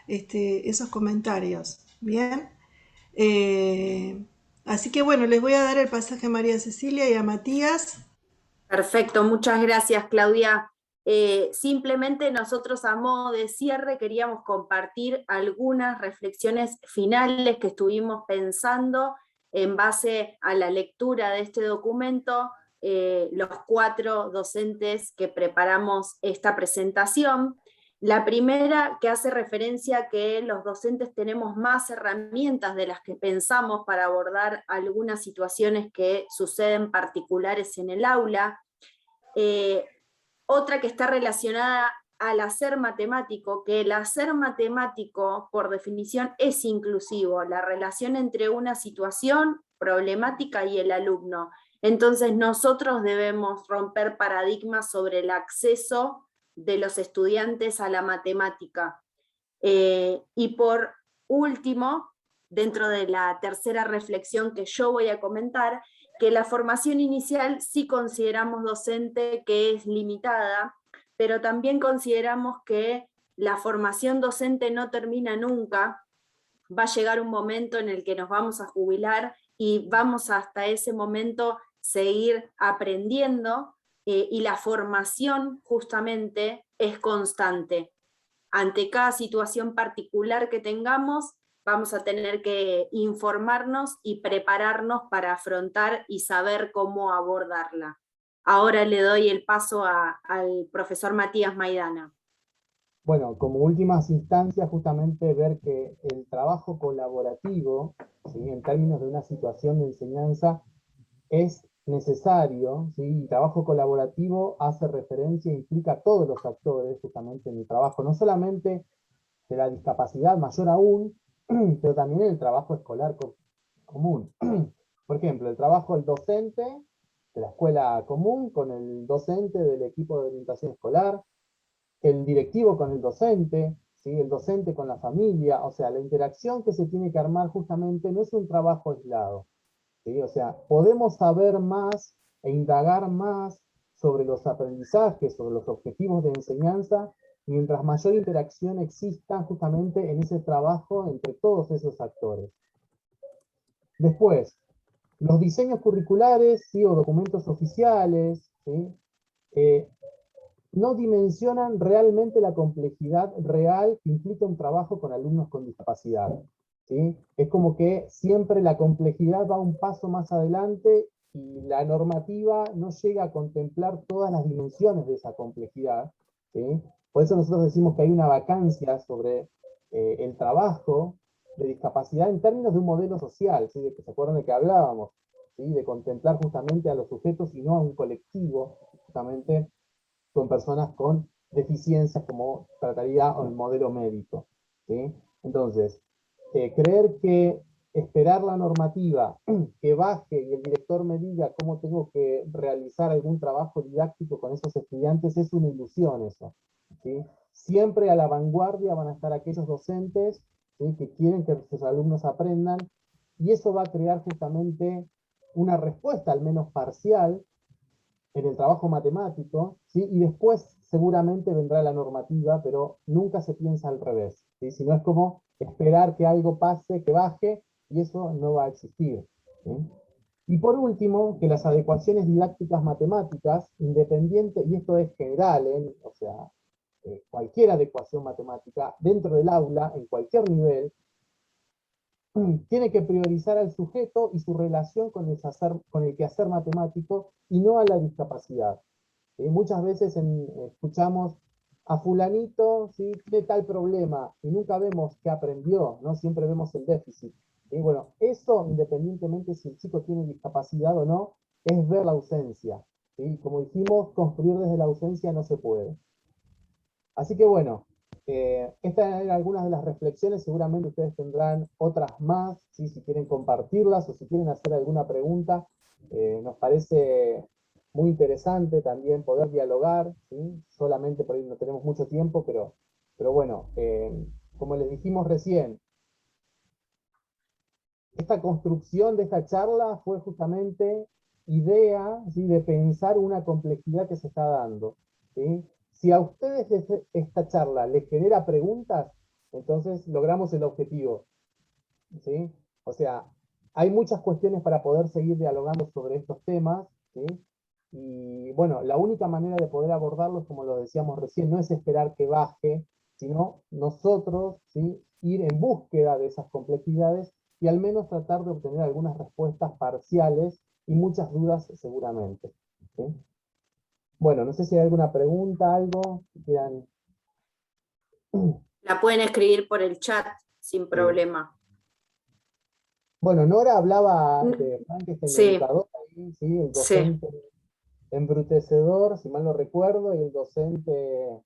esos comentarios. Bien. Así que bueno, les voy a dar el pasaje a María Cecilia y a Matías. Perfecto, muchas gracias, Claudia. Simplemente nosotros a modo de cierre queríamos compartir algunas reflexiones finales que estuvimos pensando en base a la lectura de este documento, los 4 docentes que preparamos esta presentación. La primera, que hace referencia a que los docentes tenemos más herramientas de las que pensamos para abordar algunas situaciones que suceden particulares en el aula. Otra que está relacionada al hacer matemático, que el hacer matemático por definición es inclusivo, la relación entre una situación problemática y el alumno. Entonces nosotros debemos romper paradigmas sobre el acceso de los estudiantes a la matemática. Y por último, dentro de la tercera reflexión que yo voy a comentar, que la formación inicial sí consideramos docente que es limitada, pero también consideramos que la formación docente no termina nunca. Va a llegar un momento en el que nos vamos a jubilar y vamos hasta ese momento seguir aprendiendo, y la formación justamente es constante. Ante cada situación particular que tengamos, vamos a tener que informarnos y prepararnos para afrontar y saber cómo abordarla. Ahora le doy el paso al profesor Matías Maidana. Bueno, como últimas instancias, justamente ver que el trabajo colaborativo, ¿sí?, en términos de una situación de enseñanza, es necesario, ¿sí? El trabajo colaborativo hace referencia, implica a todos los actores justamente en el trabajo, no solamente de la discapacidad, mayor aún, pero también en el trabajo escolar común. Por ejemplo, el trabajo del docente de la escuela común con el docente del equipo de orientación escolar, el directivo con el docente, ¿sí?, el docente con la familia, o sea, la interacción que se tiene que armar justamente no es un trabajo aislado, ¿sí? O sea, podemos saber más e indagar más sobre los aprendizajes, sobre los objetivos de enseñanza, mientras mayor interacción exista justamente en ese trabajo entre todos esos actores. Después, los diseños curriculares, ¿sí?, o documentos oficiales, ¿sí?, no dimensionan realmente la complejidad real que implica un trabajo con alumnos con discapacidad, ¿sí? Es como que siempre la complejidad va un paso más adelante y la normativa no llega a contemplar todas las dimensiones de esa complejidad, ¿sí? Por eso nosotros decimos que hay una vacancia sobre el trabajo de discapacidad en términos de un modelo social, ¿sí?, de que se acuerdan de que hablábamos, ¿sí?, de contemplar justamente a los sujetos y no a un colectivo, justamente con personas con deficiencias, como trataría el modelo médico, ¿sí? Entonces, creer que esperar la normativa que baje y el director me diga cómo tengo que realizar algún trabajo didáctico con esos estudiantes es una ilusión eso, ¿sí? Siempre a la vanguardia van a estar aquellos docentes, ¿sí?, que quieren que sus alumnos aprendan, y eso va a crear justamente una respuesta, al menos parcial, en el trabajo matemático, ¿sí? Y después seguramente vendrá la normativa, pero nunca se piensa al revés, ¿sí? Si no es como esperar que algo pase, que baje, y eso no va a existir, ¿sí? Y por último, que las adecuaciones didácticas matemáticas, independiente, y esto es general, o sea, cualquier adecuación matemática dentro del aula, en cualquier nivel, tiene que priorizar al sujeto y su relación con el quehacer matemático y no a la discapacidad. Muchas veces escuchamos a fulanito, ¿sí?, tiene tal problema y nunca vemos qué aprendió, ¿no? Siempre vemos el déficit. Y bueno, eso, independientemente si el chico tiene discapacidad o no, es ver la ausencia. ¿Sí? Como dijimos, construir desde la ausencia no se puede. Así que bueno, estas eran algunas de las reflexiones, seguramente ustedes tendrán otras más, ¿sí?, si quieren compartirlas o si quieren hacer alguna pregunta. Nos parece muy interesante también poder dialogar, ¿sí? Solamente por ahí no tenemos mucho tiempo, pero bueno, como les dijimos recién, esta construcción de esta charla fue justamente idea, ¿sí?, de pensar una complejidad que se está dando, ¿sí? Si a ustedes esta charla les genera preguntas, entonces logramos el objetivo, ¿sí? O sea, hay muchas cuestiones para poder seguir dialogando sobre estos temas, ¿sí? Y bueno, la única manera de poder abordarlos, como lo decíamos recién, no es esperar que baje, sino nosotros, ¿sí?, ir en búsqueda de esas complejidades y al menos tratar de obtener algunas respuestas parciales y muchas dudas seguramente, ¿sí? Bueno, no sé si hay alguna pregunta, algo que quieran. La pueden escribir por el chat sin problema. Bueno, Nora hablaba de Frankenstein Sí, educador, ahí, ¿sí?, el sí. docente embrutecedor, si mal no recuerdo, y el docente,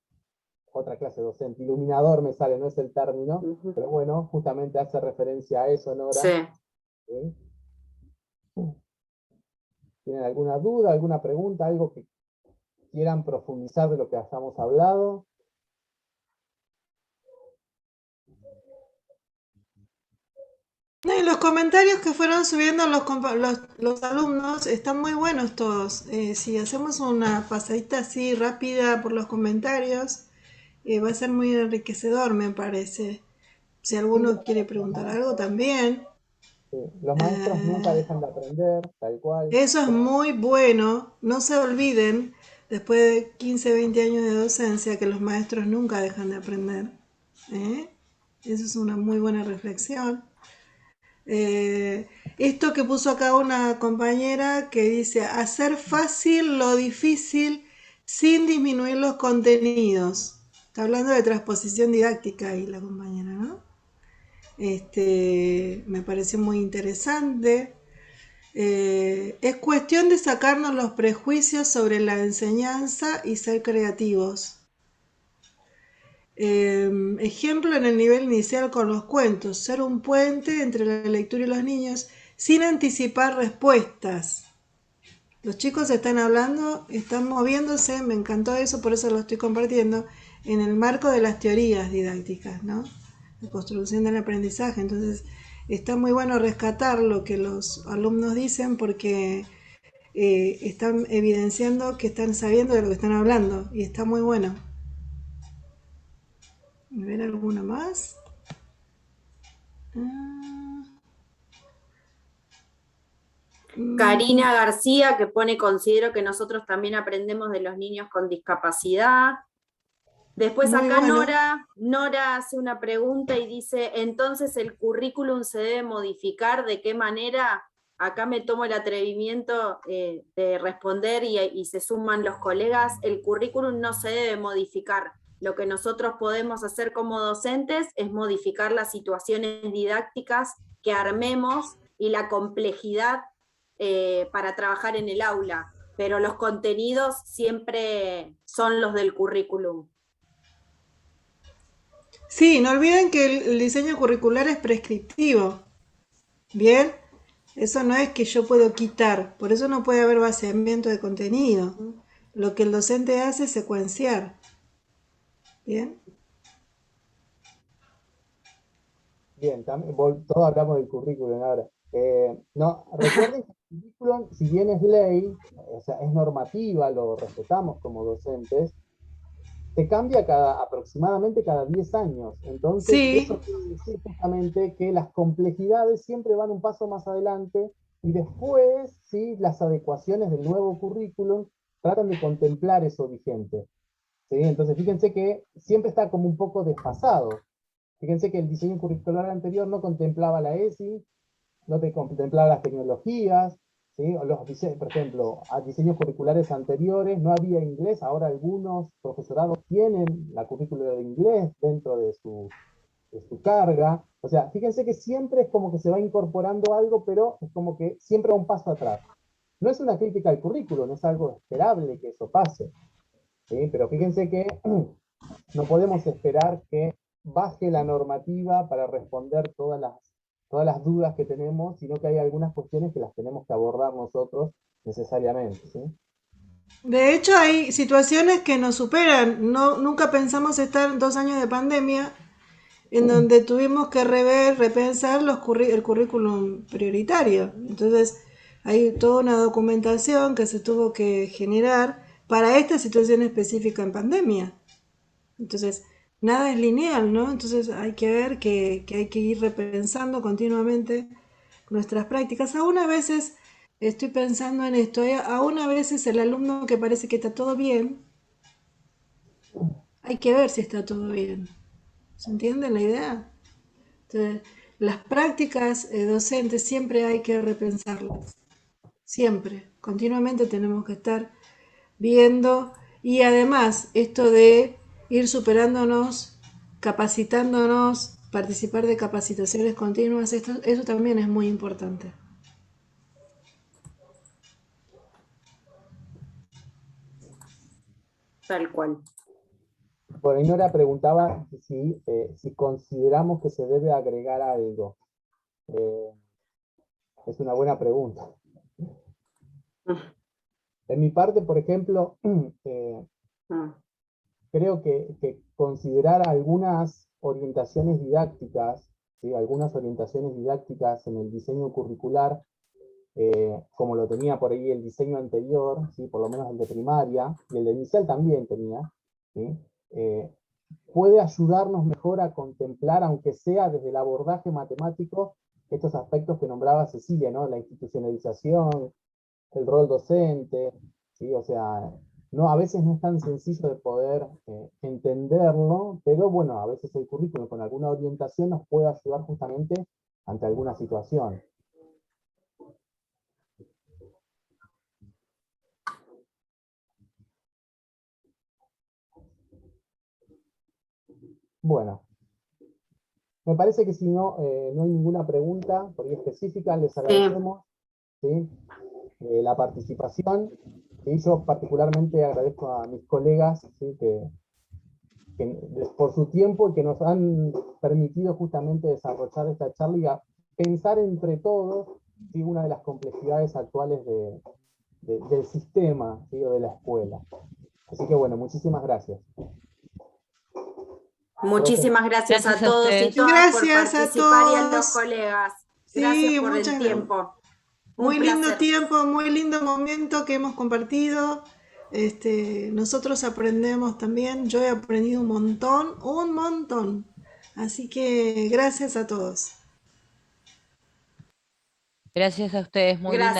otra clase docente, iluminador me sale, no es el término, pero bueno, justamente hace referencia a eso, Nora. Sí. ¿Sí? ¿Tienen alguna duda, alguna pregunta, algo que quieran profundizar de lo que hayamos hablado? No, y los comentarios que fueron subiendo los alumnos están muy buenos todos. Si hacemos una pasadita así rápida por los comentarios, va a ser muy enriquecedor, me parece. Si Sí, alguno quiere preguntar algo también. los maestros nunca dejan de aprender, tal cual. Eso es muy bueno. No se olviden, después de 15, 20 años de docencia, que los maestros nunca dejan de aprender. ¿Eh? Eso es una muy buena reflexión. Esto que puso acá una compañera que dice, hacer fácil lo difícil sin disminuir los contenidos. Está hablando de transposición didáctica ahí la compañera, ¿no? Me pareció muy interesante. Es cuestión de sacarnos los prejuicios sobre la enseñanza y ser creativos. Ejemplo en el nivel inicial con los cuentos, ser un puente entre la lectura y los niños sin anticipar respuestas. Los chicos están hablando, están moviéndose, me encantó eso, por eso lo estoy compartiendo, en el marco de las teorías didácticas, ¿no? La construcción del aprendizaje. Entonces, está muy bueno rescatar lo que los alumnos dicen porque están evidenciando que están sabiendo de lo que están hablando y está muy bueno. A ver, ¿alguna más? Karina García, que pone, considero que nosotros también aprendemos de los niños con discapacidad. Después Muy acá bueno. Nora hace una pregunta y dice, entonces el currículum se debe modificar, ¿de qué manera? Acá me tomo el atrevimiento de responder y se suman los colegas. El currículum no se debe modificar. Lo que nosotros podemos hacer como docentes es modificar las situaciones didácticas que armemos y la complejidad para trabajar en el aula, pero los contenidos siempre son los del currículum. Sí, no olviden que el diseño curricular es prescriptivo. Bien, eso no es que yo puedo quitar, por eso no puede haber vaciamiento de contenido. Lo que el docente hace es secuenciar. Bien. Bien, también, todos hablamos del currículum ahora. No, recuerden que el currículum, si bien es ley, o sea, es normativa, lo respetamos como docentes, se cambia aproximadamente cada 10 años. Entonces, Sí, eso quiere decir justamente que las complejidades siempre van un paso más adelante Y después, ¿sí? Las adecuaciones del nuevo currículum tratan de contemplar eso vigente. ¿Sí? Entonces, fíjense que siempre está como un poco desfasado. Fíjense que el diseño curricular anterior no contemplaba la ESI, no te contemplaba las tecnologías, ¿sí? O los por ejemplo, a diseños curriculares anteriores no había inglés, ahora algunos profesorados tienen la currícula de inglés dentro de su carga. O sea, fíjense que siempre es como que se va incorporando algo, pero es como que siempre va un paso atrás. No es una crítica al currículo, no es algo esperable que eso pase, ¿sí? Pero fíjense que no podemos esperar que baje la normativa para responder todas las dudas que tenemos, sino que hay algunas cuestiones que las tenemos que abordar nosotros necesariamente, ¿sí? De hecho, hay situaciones que nos superan. No, nunca pensamos estar 2 años de pandemia en donde tuvimos que rever, repensar el currículum prioritario. Entonces, hay toda una documentación que se tuvo que generar para esta situación específica en pandemia. Entonces, nada es lineal, ¿no? Entonces hay que ver que hay que ir repensando continuamente nuestras prácticas. Aún a veces estoy pensando en esto, aún a veces el alumno que parece que está todo bien, hay que ver si está todo bien. ¿Se entiende la idea? Entonces, las prácticas docentes siempre hay que repensarlas. Siempre, continuamente tenemos que estar viendo y además esto de ir superándonos, capacitándonos, participar de capacitaciones continuas, eso también es muy importante. Tal cual. Por ahí Nora preguntaba si consideramos que se debe agregar algo. Es una buena pregunta. En mi parte, por ejemplo, creo que considerar algunas orientaciones didácticas, ¿sí? Algunas orientaciones didácticas en el diseño curricular, como lo tenía por ahí el diseño anterior, ¿sí? Por lo menos el de primaria, y el de inicial también tenía, ¿sí? Puede ayudarnos mejor a contemplar, aunque sea desde el abordaje matemático, estos aspectos que nombraba Cecilia, ¿no? La institucionalización, el rol docente, ¿sí? O sea, no, a veces no es tan sencillo de poder entenderlo, pero bueno, a veces el currículum con alguna orientación nos puede ayudar justamente ante alguna situación. Bueno, me parece que si no, no hay ninguna pregunta por ahí específica, les agradecemos, ¿sí? La participación, y yo particularmente agradezco a mis colegas, ¿sí? que por su tiempo y que nos han permitido justamente desarrollar esta charla y a pensar entre todos, ¿sí? Una de las complejidades actuales del sistema, ¿sí? O de la escuela. Así que bueno, muchísimas gracias. Muchísimas gracias a Gracias a todos y ustedes. todas por Gracias a participar y a los todos. colegas. Gracias Sí, por el muchas gracias. tiempo. Un Muy lindo placer. tiempo, muy lindo momento que hemos compartido. Nosotros aprendemos también. Yo he aprendido un montón, un montón. Así que gracias a todos. Gracias a ustedes, muy linda. Gracias.